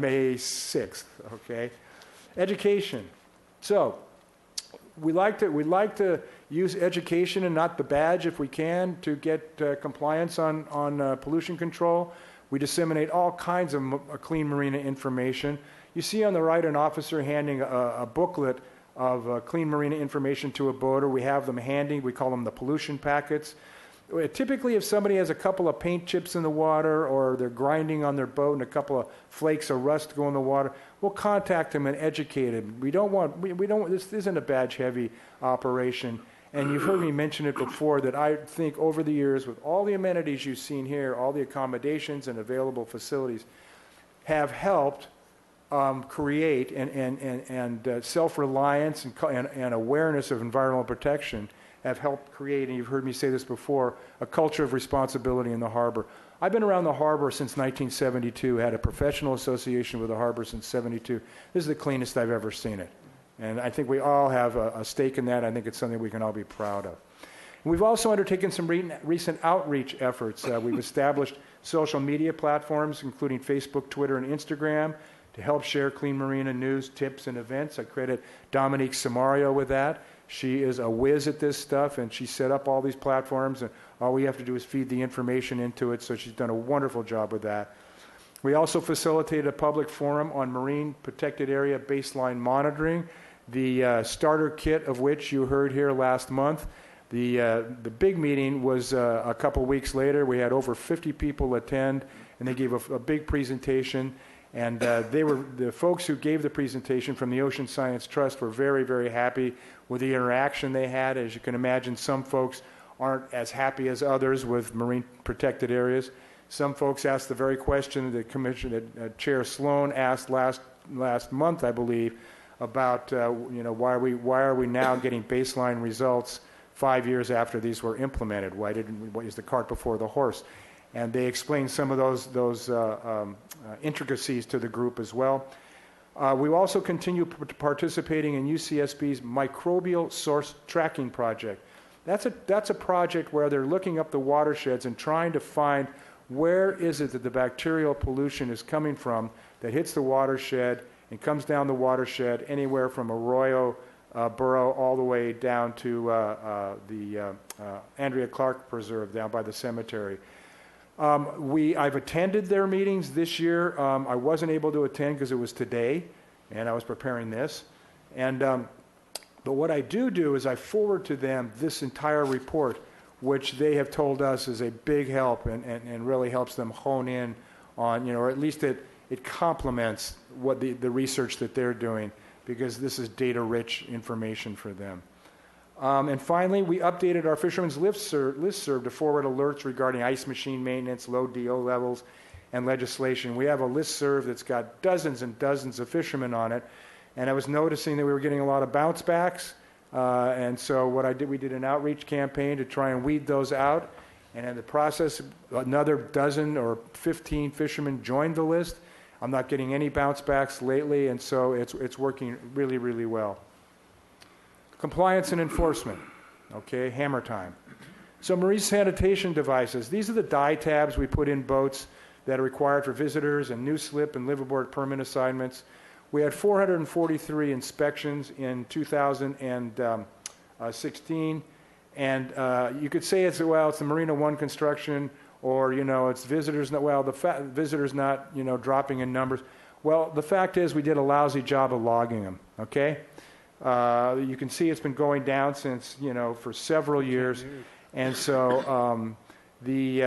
May 6th, okay? Education. So we like to use education and not the badge if we can to get compliance on pollution control. We disseminate all kinds of clean marina information. You see on the right an officer handing a booklet of clean marina information to a boater. We have them handy. We call them the pollution packets. Typically, if somebody has a couple of paint chips in the water or they're grinding on their boat and a couple of flakes of rust go in the water, we'll contact them and educate them. This isn't a badge-heavy operation. And you've heard me mention it before that I think over the years, with all the amenities you've seen here, all the accommodations and available facilities, have helped create and self-reliance and awareness of environmental protection have helped create, and you've heard me say this before, a culture of responsibility in the harbor. I've been around the harbor since 1972, had a professional association with the harbor since 72. This is the cleanest I've ever seen it. And I think we all have a stake in that. I think it's something we can all be proud of. And we've also undertaken some recent outreach efforts. We've established social media platforms, including Facebook, Twitter, and Instagram, to help share Clean Marina news, tips, and events. I credit Dominique Samario with that. She is a whiz at this stuff, and she set up all these platforms, and all we have to do is feed the information into it, so she's done a wonderful job with that. We also facilitated a public forum on marine protected area baseline monitoring, the starter kit of which you heard here last month. The big meeting was a couple weeks later. We had over 50 people attend, and they gave a big presentation. And the folks who gave the presentation from the Ocean Science Trust were very, very happy with the interaction they had. As you can imagine, some folks aren't as happy as others with marine protected areas. Some folks asked the very question that Chair Sloan asked last last month, I believe, about why are we now getting baseline results 5 years after these were implemented? Why is the cart before the horse? And they explained some of those intricacies to the group as well. We also continue participating in UCSB's microbial source tracking project. That's a project where they're looking up the watersheds and trying to find where is it that the bacterial pollution is coming from that hits the watershed and comes down the watershed anywhere from Arroyo Burro all the way down to the Andrea Clark Preserve down by the cemetery. I've attended their meetings this year. I wasn't able to attend because it was today, and I was preparing this. But what I do is I forward to them this entire report, which they have told us is a big help and really helps them hone in on, or at least it complements what the research that they're doing, because this is data-rich information for them. And finally, we updated our fishermen's listserv to forward alerts regarding ice machine maintenance, low DO levels, and legislation. We have a listserv that's got dozens and dozens of fishermen on it, and I was noticing that we were getting a lot of bounce backs, and so we did an outreach campaign to try and weed those out, and in the process, another dozen or 15 fishermen joined the list. I'm not getting any bounce backs lately, and so it's working really, really well. Compliance and enforcement, okay, hammer time. So marine sanitation devices, these are the dye tabs we put in boats that are required for visitors and new slip and liveaboard permit assignments. We had 443 inspections in 2016, and you could say it's the Marina One construction, or it's visitors. Visitors not dropping in numbers. Well, the fact is we did a lousy job of logging them. Okay. You can see it's been going down since, for several years. And so the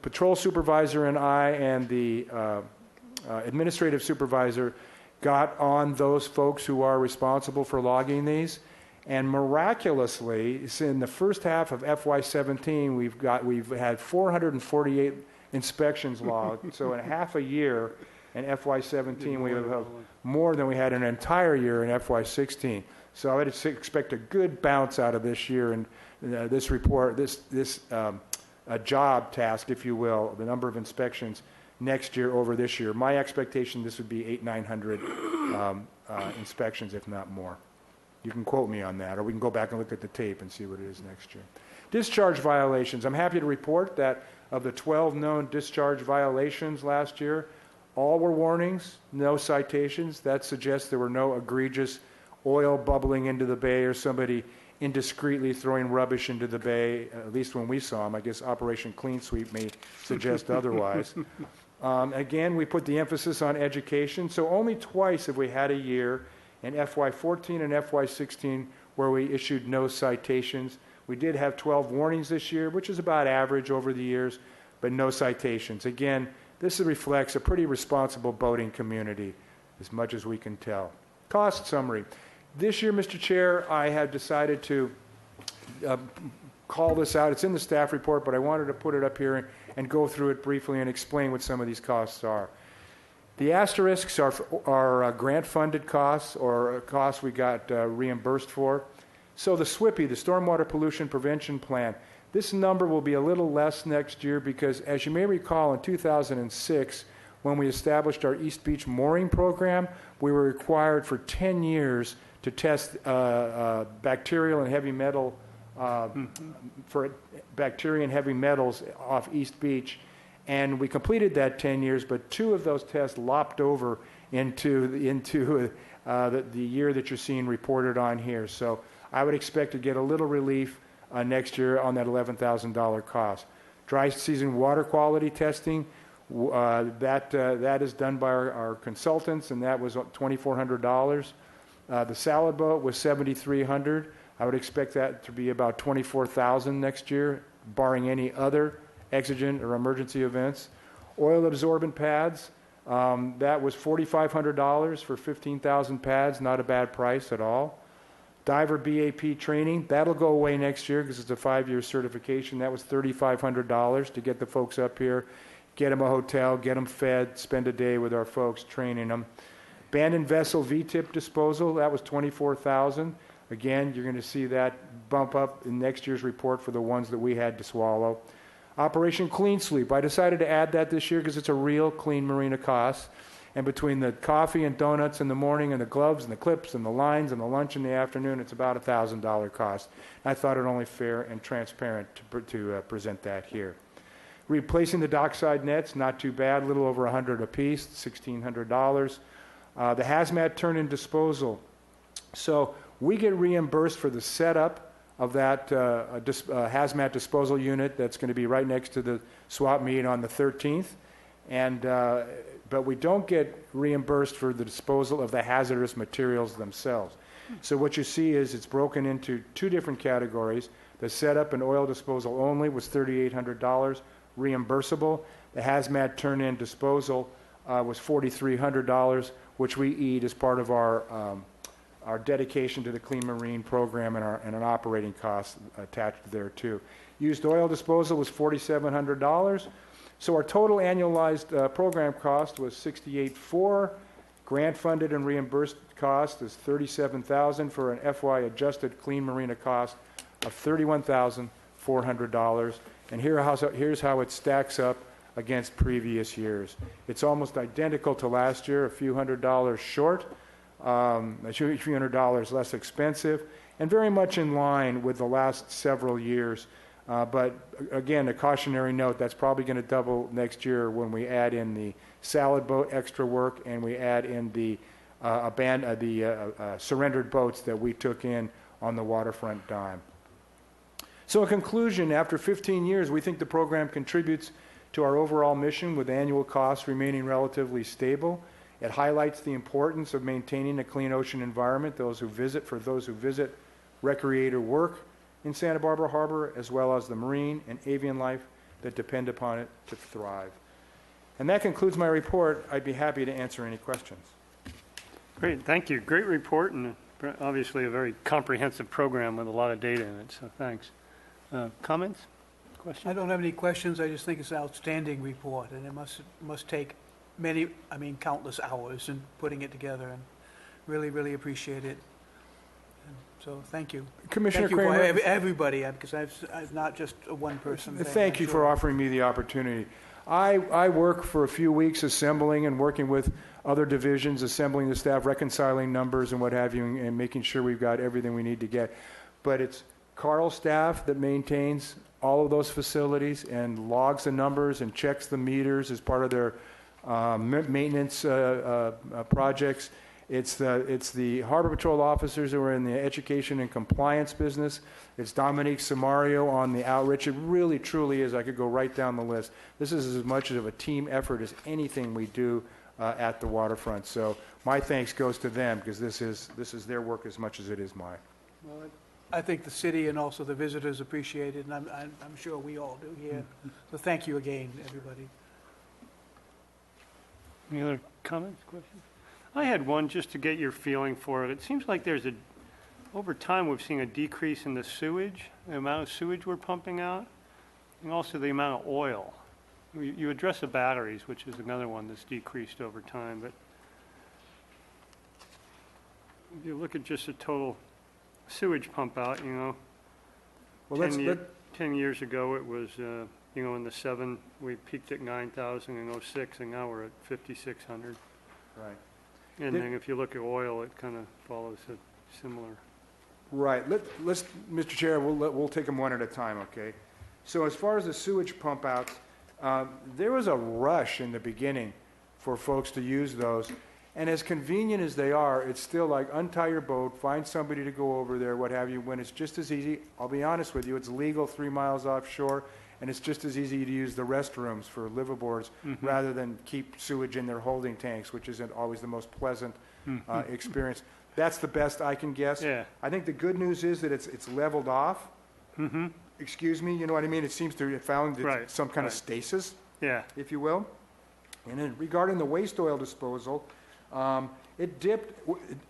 patrol supervisor and I and the administrative supervisor got on those folks who are responsible for logging these. And miraculously, in the first half of FY17, we've had 448 inspections logged. So in half a year, in FY17, we have more than we had an entire year in FY16. So I would expect a good bounce out of this year and this report, this job task, if you will, the number of inspections next year over this year. My expectation, this would be 900 inspections, if not more. You can quote me on that, or we can go back and look at the tape and see what it is next year. Discharge violations. I'm happy to report that of the 12 known discharge violations last year, all were warnings, no citations. That suggests there were no egregious oil bubbling into the bay or somebody indiscreetly throwing rubbish into the bay, at least when we saw them. I guess Operation Clean Sweep may suggest otherwise. Again, we put the emphasis on education. So only twice have we had a year in FY14 and FY16 where we issued no citations. We did have 12 warnings this year, which is about average over the years, but no citations. Again, this reflects a pretty responsible boating community, as much as we can tell. Cost summary. This year, Mr. Chair, I have decided to call this out. It's in the staff report, but I wanted to put it up here and go through it briefly and explain what some of these costs are. The asterisks are grant-funded costs or costs we got reimbursed for. So the SWPP, the Stormwater Pollution Prevention Plan, this number will be a little less next year because, as you may recall, in 2006, when we established our East Beach mooring program, we were required for 10 years to test bacterial and heavy metal for bacteria and heavy metals off East Beach. And we completed that 10 years, but 2 of those tests lopped over into the year that you're seeing reported on here. So I would expect to get a little relief next year on that $11,000 cost. Dry season water quality testing, that is done by our consultants, and that was $2,400. The salad boat was $7,300. I would expect that to be about $24,000 next year, barring any other exigent or emergency events. Oil absorbent pads, that was $4,500 for 15,000 pads, not a bad price at all. Diver BAP training, that'll go away next year because it's a 5-year certification. That was $3,500 to get the folks up here, get them a hotel, get them fed, spend a day with our folks training them. Abandoned vessel VTIP disposal, that was $24,000. Again, you're going to see that bump up in next year's report for the ones that we had to swallow. Operation Clean Sleep, I decided to add that this year because it's a real clean marina cost. And between the coffee and donuts in the morning and the gloves and the clips and the lines and the lunch in the afternoon, it's about a $1,000 cost. I thought it only fair and transparent to present that here. Replacing the dockside nets, not too bad, a little over $100 a piece, $1,600. The hazmat turn-in disposal. So we get reimbursed for the setup of that hazmat disposal unit that's going to be right next to the swap meet on the 13th. And but we don't get reimbursed for the disposal of the hazardous materials themselves. So what you see is it's broken into two different categories. The setup and oil disposal only was $3,800 reimbursable. The hazmat turn-in disposal was $4,300, which we eat as part of our dedication to the Clean Marine program and an operating cost attached there too. Used oil disposal was $4,700. So our total annualized program cost was $68,400. Grant funded and reimbursed cost is $37,000 for an FY adjusted Clean Marina cost of $31,400. And here's how it stacks up against previous years. It's almost identical to last year, a few $100 short, a few $100 less expensive, and very much in line with the last several years. But again, a cautionary note, that's probably going to double next year when we add in the salad boat extra work and we add in the surrendered boats that we took in on the waterfront dime. So in conclusion, after 15 years, we think the program contributes to our overall mission with annual costs remaining relatively stable. It highlights the importance of maintaining a clean ocean environment, for those who visit, recreate, or work in Santa Barbara Harbor, as well as the marine and avian life that depend upon it to thrive. And that concludes my report. I'd be happy to answer any questions. Great, thank you. Great report, and obviously a very comprehensive program with a lot of data in it, so thanks. Comments? Questions? I don't have any questions. I just think it's an outstanding report, and it must take countless hours in putting it together, and really appreciate it. So thank you. Commissioner Thank you Kramer. for everybody, because I've not just a one person thing. Thank you for offering me the opportunity. I work for a few weeks assembling and working with other divisions, assembling the staff, reconciling numbers and what have you, and making sure we've got everything we need to get. But it's Carl's staff that maintains all of those facilities and logs the numbers and checks the meters as part of their maintenance projects. It's the Harbor Patrol officers who are in the education and compliance business. It's Dominique Samario on the outreach. It really, truly is. I could go right down the list. This is as much of a team effort as anything we do at the waterfront. So my thanks goes to them, because this is their work as much as it is mine. Well, I think the city and also the visitors appreciate it, and I'm sure we all do here. So thank you again, everybody. Any other comments, questions? I had one just to get your feeling for it. It seems like over time we've seen a decrease in the sewage, the amount of sewage we're pumping out, and also the amount of oil. You address the batteries, which is another one that's decreased over time, but if you look at just the total sewage pump out, well, 10 years ago it was, in the 7, we peaked at 9,000 in 06, and now we're at 5,600. Right. And then if you look at oil, it kind of follows a similar. Right. Let's, Mr. Chair, we'll take them one at a time, okay? So as far as the sewage pump outs, there was a rush in the beginning for folks to use those. And as convenient as they are, it's still like untie your boat, find somebody to go over there, what have you, when it's just as easy. I'll be honest with you, it's legal 3 miles offshore, and it's just as easy to use the restrooms for liveaboards rather than keep sewage in their holding tanks, which isn't always the most pleasant experience. That's the best I can guess. Yeah. I think the good news is that it's leveled off. Excuse me, you know what I mean? It seems to have found some kind of stasis, if you will. And then regarding the waste oil disposal, it dipped.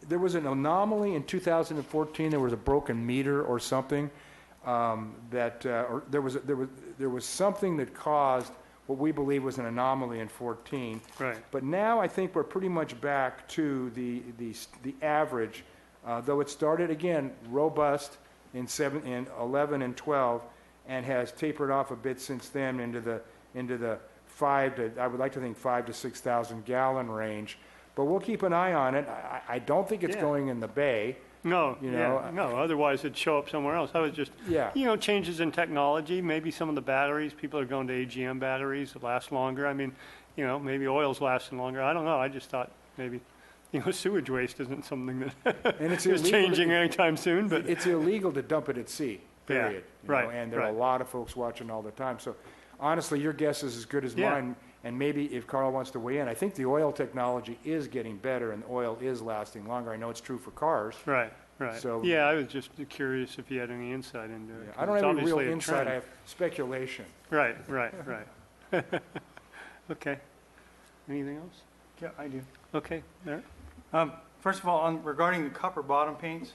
There was an anomaly in 2014. There was a broken meter or something or there was something that caused what we believe was an anomaly in 14. Right. But now I think we're pretty much back to the average, though it started again robust in 11 and 12, and has tapered off a bit since then into the 5 to 6,000 gallon range. But we'll keep an eye on it. I don't think it's going in the bay. No, You know, no, otherwise it'd show up somewhere else. I was just, changes in technology, maybe some of the batteries, people are going to AGM batteries that last longer. I mean, maybe oil's lasting longer. I don't know. I just thought maybe, sewage waste isn't something that And it's is illegal changing anytime soon, but. It's illegal to dump it at sea, period. right, And there are a lot of folks watching all the time. So honestly, your guess is as good as Yeah. mine. And maybe if Carl wants to weigh in, I think the oil technology is getting better and oil is lasting longer. I know it's true for cars. Right. So Yeah, I was just curious if you had any insight into it. I don't It's have any real obviously a insight. trend. I have speculation. Right. Okay. Anything else? Yeah, I do. Okay, there. First of all, regarding the copper bottom paints,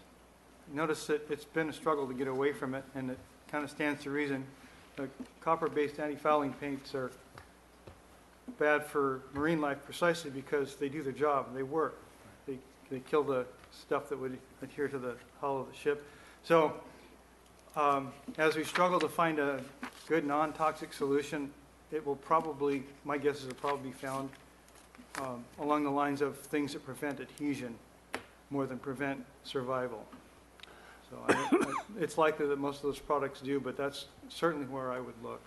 notice that it's been a struggle to get away from it, and it kind of stands to reason. The copper-based anti-fouling paints are bad for marine life precisely because they do their job. They work. They kill the stuff that would adhere to the hull of the ship. So as we struggle to find a good non-toxic solution, it will probably, my guess is it'll probably be found along the lines of things that prevent adhesion more than prevent survival. So it's likely that most of those products do, but that's certainly where I would look.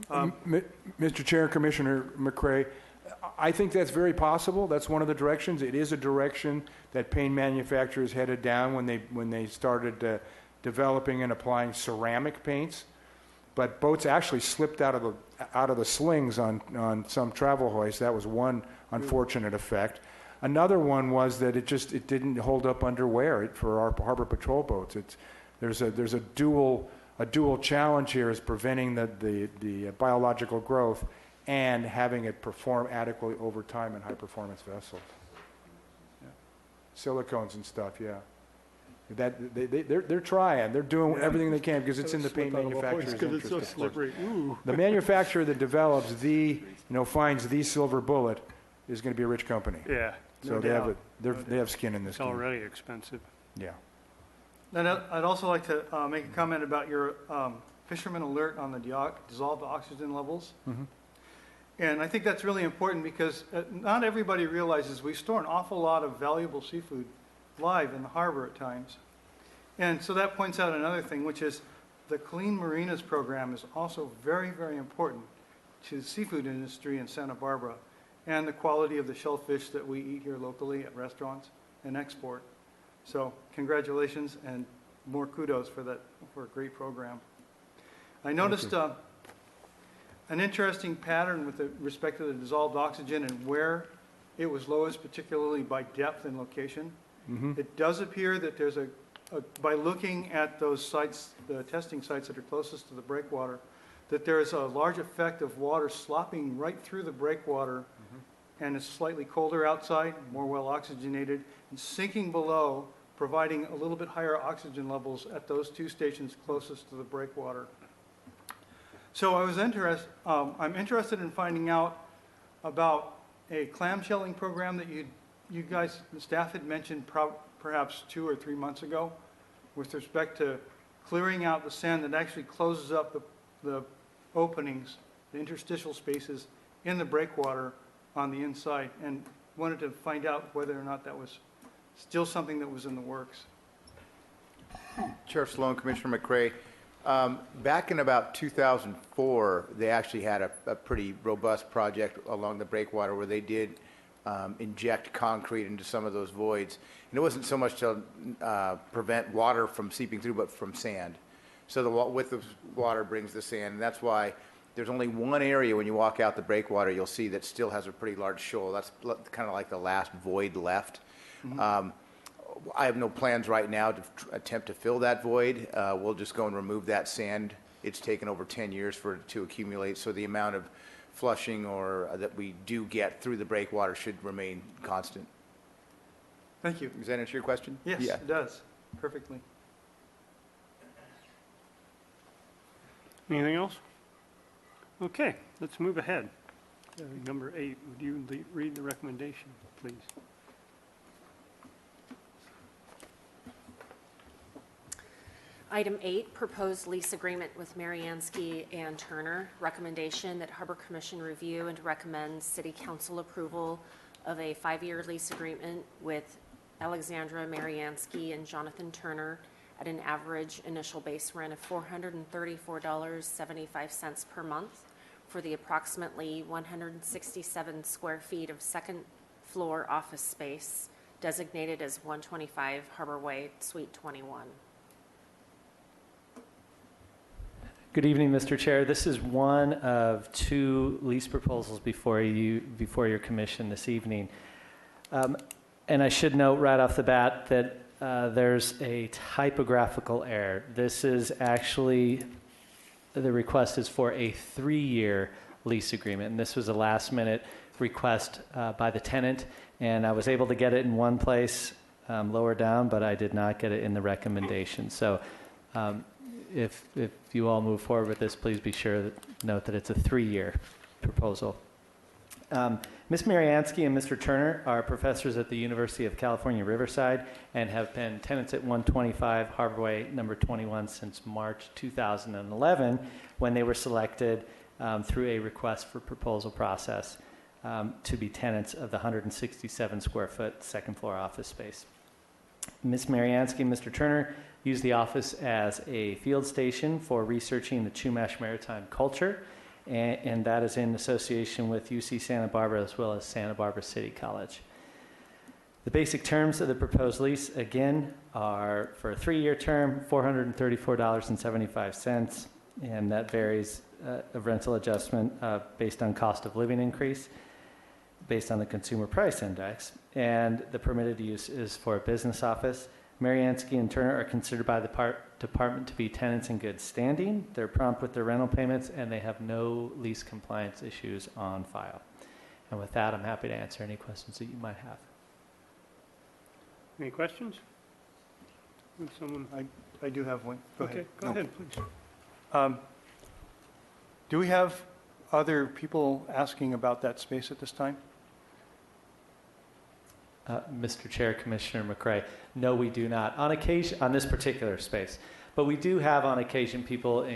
Mr. Chair, Commissioner McCray, I think that's very possible. That's one of the directions. It is a direction that paint manufacturers headed down when they started developing and applying ceramic paints. But boats actually slipped out of the slings on some travel hoists. That was one unfortunate effect. Another one was that it didn't hold up under wear for our harbor patrol boats. There's a dual challenge here, is preventing the biological growth and having it perform adequately over time in high performance vessels. Silicones and stuff, yeah. They're trying. They're doing everything they can because it's in the paint manufacturer's interest. It's so slippery. Ooh. The manufacturer that develops finds the silver bullet is going to be a rich company. Yeah. So they have skin in this It's game. already expensive. Yeah. And I'd also like to make a comment about your fisherman alert on the dissolved oxygen levels. Mm-hmm. And I think that's really important because not everybody realizes we store an awful lot of valuable seafood live in the harbor at times. And so that points out another thing, which is the Clean Marinas program is also very, very important to the seafood industry in Santa Barbara and the quality of the shellfish that we eat here locally at restaurants and export. So congratulations and more kudos for a great program. I noticed an interesting pattern with respect to the dissolved oxygen and where it was lowest, particularly by depth and location. Mm-hmm. It does appear that there's by looking at those sites, the testing sites that are closest to the breakwater, that there's a large effect of water slopping right through the breakwater, and it's slightly colder outside, more well oxygenated, and sinking below, providing a little bit higher oxygen levels at those two stations closest to the breakwater. So I'm interested in finding out about a clamshelling program that you guys, the staff had mentioned perhaps 2 or 3 months ago with respect to clearing out the sand that actually closes up the openings, the interstitial spaces in the breakwater on the inside, and wanted to find out whether or not that was still something that was in the works. Chair Sloan, Commissioner McCray, back in about 2004, they actually had a pretty robust project along the breakwater where they did inject concrete into some of those voids. And it wasn't so much to prevent water from seeping through, but from sand. So the width of water brings the sand, and that's why there's only one area when you walk out the breakwater you'll see that still has a pretty large shoal. That's kind of like the last void left. Mm-hmm. I have no plans right now to attempt to fill that void. We'll just go and remove that sand. It's taken over 10 years for it to accumulate, so the amount of flushing that we do get through the breakwater should remain constant. Thank you. Does that answer your question? Yes, Yeah. it does. Perfectly. Anything else? Okay, let's move ahead. Number 8, would you read the recommendation, please? Item 8, proposed lease agreement with Mariansky and Turner. Recommendation that Harbor Commission review and recommend City Council approval of a 5-year lease agreement with Alexandra Mariansky and Jonathan Turner at an average initial base rent of $434.75 per month for the approximately 167 square feet of second-floor office space designated as 125 Harbor Way, Suite 21. Good evening, Mr. Chair. This is one of 2 lease proposals before your commission this evening. And I should note right off the bat that there's a typographical error. This is actually, the request is for a 3-year lease agreement. And this was a last-minute request by the tenant. And I was able to get it in one place lower down, but I did not get it in the recommendation. So if you all move forward with this, please be sure to note that it's a 3-year proposal. Ms. Mariansky and Mr. Turner are professors at the University of California, Riverside, and have been tenants at 125 Harbor Way, number 21, since March 2011, when they were selected through a request for proposal process to be tenants of the 167 square foot second floor office space. Ms. Mariansky and Mr. Turner use the office as a field station for researching the Chumash maritime culture, and that is in association with UC Santa Barbara as well as Santa Barbara City College. The basic terms of the proposed lease, again, are for a 3-year term, $434.75, and that varies a rental adjustment based on cost of living increase, based on the Consumer Price Index, and the permitted use is for a business office. Mariansky and Turner are considered by the department to be tenants in good standing. They're prompt with their rental payments, and they have no lease compliance issues on file. And with that, I'm happy to answer any questions that you might have. Any questions? Would someone? I do have one. Go ahead. Okay, go ahead, please. Do we have other people asking about that space at this time? Mr. Chair, Commissioner McCray, no, we do not. On occasion, on this particular space, but we do have on occasion people,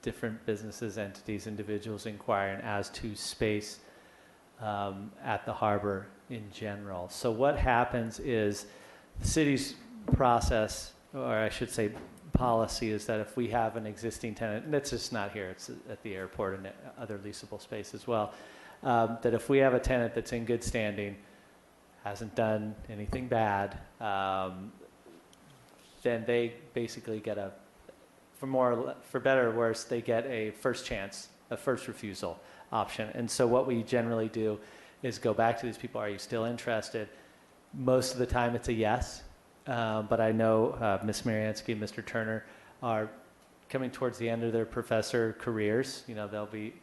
different businesses, entities, individuals inquiring as to space at the harbor in general. So what happens is the city's process, or I should say policy, is that if we have an existing tenant, and it's just not here, it's at the airport and other leasable space as well, that if we have a tenant that's in good standing, hasn't done anything bad, then they basically get for better or worse, they get a first chance, a first refusal option. And so what we generally do is go back to these people, are you still interested? Most of the time it's a yes, but I know Ms. Mariansky and Mr. Turner are coming towards the end of their professor careers. You know, they'll be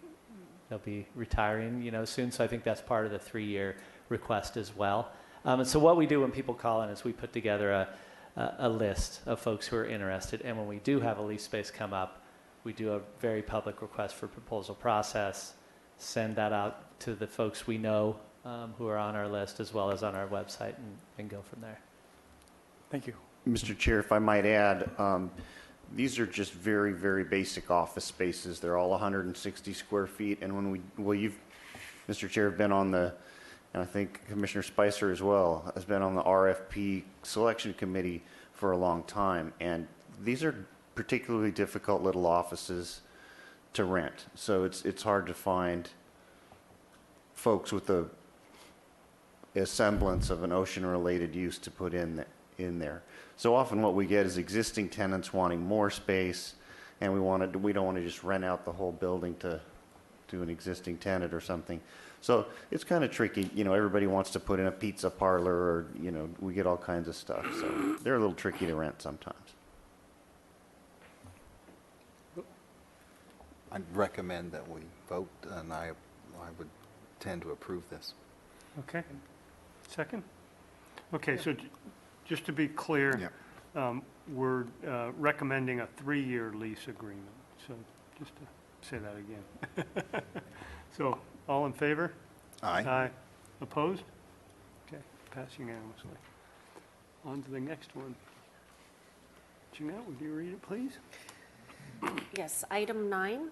retiring, soon. So I think that's part of the 3-year request as well. And so what we do when people call in is we put together a list of folks who are interested. And when we do have a lease space come up, we do a very public request for proposal process, send that out to the folks we know who are on our list as well as on our website, and go from there. Thank you. Mr. Chair, if I might add, these are just very, very basic office spaces. They're all 160 square feet. And when you've, Mr. Chair, have been on the, and I think Commissioner Spicer as well, has been on the RFP selection committee for a long time. And these are particularly difficult little offices to rent. So it's hard to find folks with a semblance of an ocean-related use to put in there. So often what we get is existing tenants wanting more space, and we don't want to just rent out the whole building to an existing tenant or something. So it's kind of tricky. Everybody wants to put in a pizza parlor, or we get all kinds of stuff. So they're a little tricky to rent sometimes. I'd recommend that we vote, and I would tend to approve this. Okay. Second? Okay, so just to be clear, we're recommending a 3-year lease agreement. So just to say that again. So, all in favor? Aye. Aye. Opposed? Okay, pass unanimously. On to the next one. Jeanette, would you read it, please? Yes, item 9,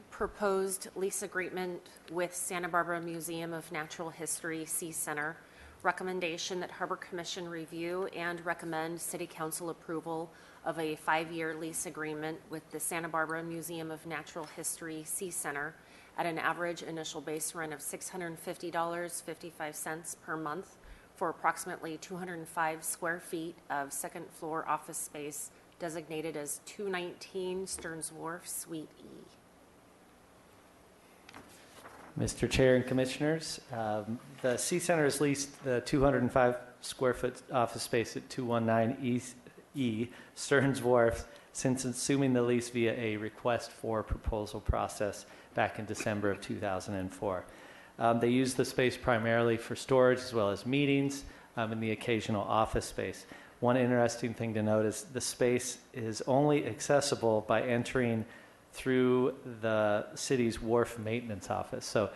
proposed lease agreement with Santa Barbara Museum of Natural History Sea Center. Recommendation that Harbor Commission review and recommend City Council approval of a 5-year lease agreement with the Santa Barbara Museum of Natural History Sea Center at an average initial base rent of $650.55 per month for approximately 205 square feet of second-floor office space designated as 219 Stearns Wharf, Suite E. Mr. Chair and Commissioners, the Sea Center has leased the 205 square foot office space at 219 E Stearns Wharf since assuming the lease via a request for proposal process back in December of 2004. They use the space primarily for storage as well as meetings and the occasional office space. One interesting thing to note is the space is only accessible by entering through the city's wharf maintenance office. So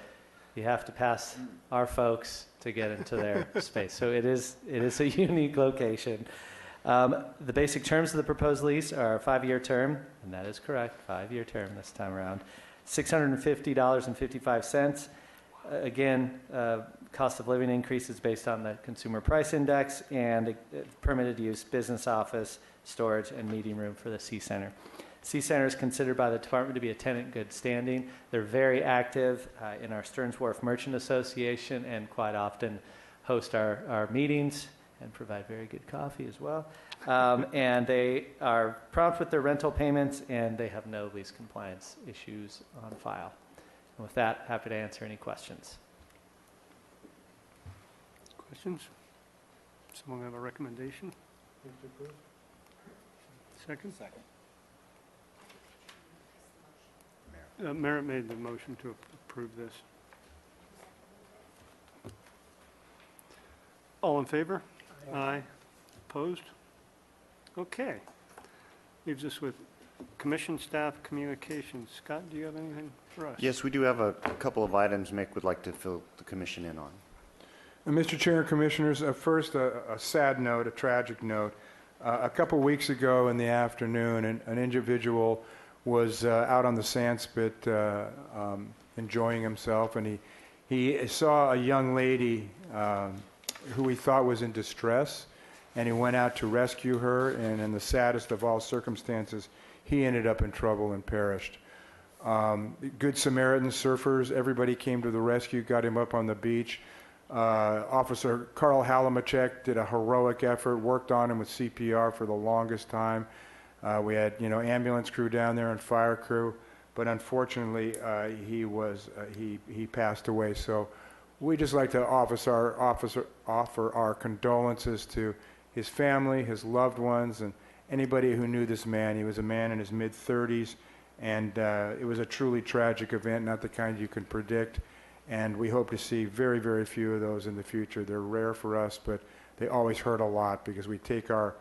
you have to pass our folks to get into their space. So it is a unique location. The basic terms of the proposed lease are a 5-year term, and that is correct, 5-year term this time around, $650.55. Again, cost of living increases based on the consumer price index and permitted use, business office, storage, and meeting room for the Sea Center. Sea Center is considered by the department to be a tenant in good standing. They're very active in our Stearns Wharf Merchant Association and quite often host our meetings and provide very good coffee as well. And they are prompt with their rental payments, and they have no lease compliance issues on file. And with that, happy to answer any questions. Questions? Someone have a recommendation? Second? Second. Merritt made the motion to approve this. All in favor? Aye. Opposed? Okay. Leaves us with commission staff communications. Scott, do you have anything for us? Yes, we do have a couple of items Mick would like to fill the commission in on. Mr. Chair and Commissioners, first a sad note, a tragic note. A couple weeks ago in the afternoon, an individual was out on the sandspit enjoying himself, and he saw a young lady who he thought was in distress, and he went out to rescue her, and in the saddest of all circumstances, he ended up in trouble and perished. Good Samaritan surfers, everybody came to the rescue, got him up on the beach. Officer Carl Halamachek did a heroic effort, worked on him with CPR for the longest time. We had, ambulance crew down there and fire crew, but unfortunately, he passed away. So we just like to offer our condolences to his family, his loved ones, and anybody who knew this man. He was a man in his mid-30s, and it was a truly tragic event, not the kind you can predict. And we hope to see very, very few of those in the future. They're rare for us, but they always hurt a lot because we take our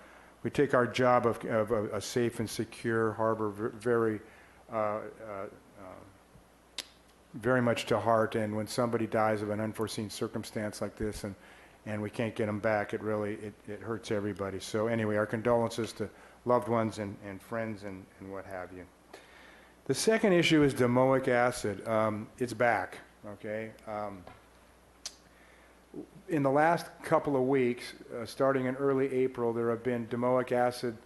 job of a safe and secure harbor very much to heart. And when somebody dies of an unforeseen circumstance like this, and we can't get them back, it hurts everybody. So anyway, our condolences to loved ones and friends and what have you. The second issue is domoic acid. It's back. Okay. In the last couple of weeks, starting in early April, there have been domoic acid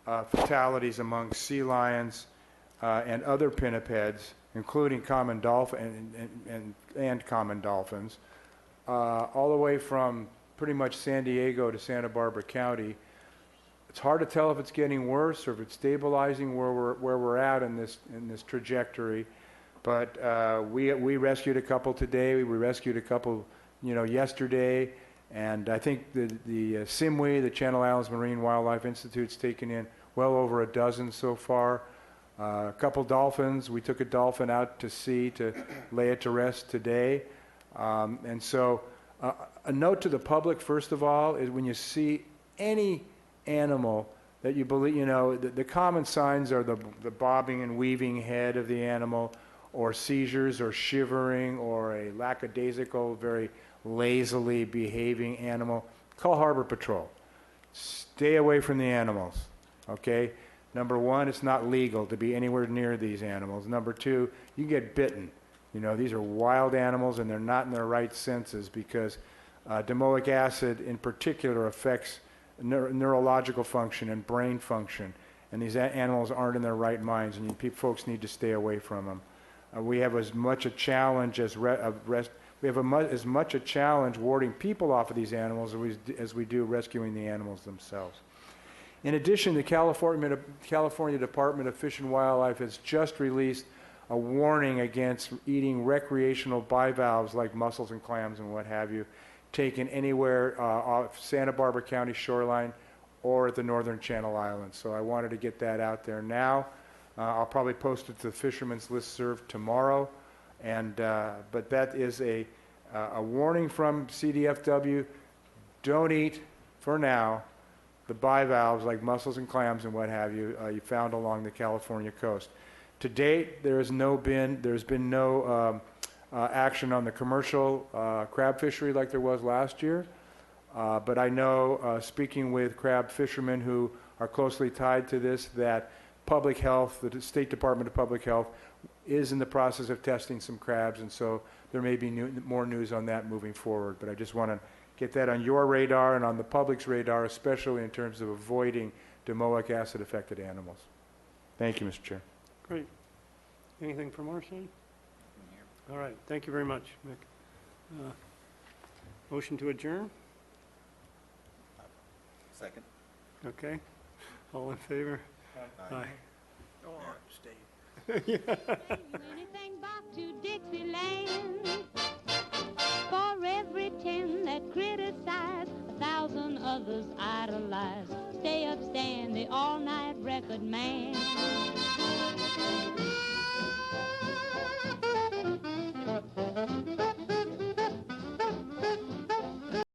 fatalities among sea lions and other pinnipeds, including common dolphin and common dolphins, all the way from pretty much San Diego to Santa Barbara County. It's hard to tell if it's getting worse or if it's stabilizing where we're at in this trajectory. But we rescued a couple today. We rescued a couple, yesterday. And I think the CIMWE, the Channel Islands Marine Wildlife Institute's taken in well over a dozen so far. A couple dolphins. We took a dolphin out to sea to lay it to rest today. And so a note to the public, first of all, is when you see any animal that you believe, the common signs are the bobbing and weaving head of the animal, or seizures or shivering or a lackadaisical, very lazily behaving animal, call Harbor Patrol. Stay away from the animals, okay? Number one, it's not legal to be anywhere near these animals. Number two, you get bitten. You know, these are wild animals and they're not in their right senses because domoic acid in particular affects neurological function and brain function. And these animals aren't in their right minds, and folks need to stay away from them. We have as much a challenge as as much a challenge warding people off of these animals as we do rescuing the animals themselves. In addition, the California Department of Fish and Wildlife has just released a warning against eating recreational bivalves like mussels and clams and what have you, taken anywhere off Santa Barbara County shoreline or at the Northern Channel Islands. So I wanted to get that out there now. I'll probably post it to the Fisherman's Listserv tomorrow. But that is a warning from CDFW. Don't eat, for now, the bivalves like mussels and clams and what have you you found along the California coast. To date, there's been no action on the commercial crab fishery like there was last year. But I know, speaking with crab fishermen who are closely tied to this, that public health, the State Department of Public Health, is in the process of testing some crabs, and so there may be more news on that moving forward. But I just want to get that on your radar and on the public's radar, especially in terms of avoiding domoic acid-affected animals. Thank you, Mr. Chair. Great. Anything from our side? All right. Thank you very much, Mick. Motion to adjourn? Second. Okay. All in favor? Aye. Or stay. Anything back to Dixieland. For every 10 that criticize, 1,000 others idolize. Stay up, Stan, the all-night record man.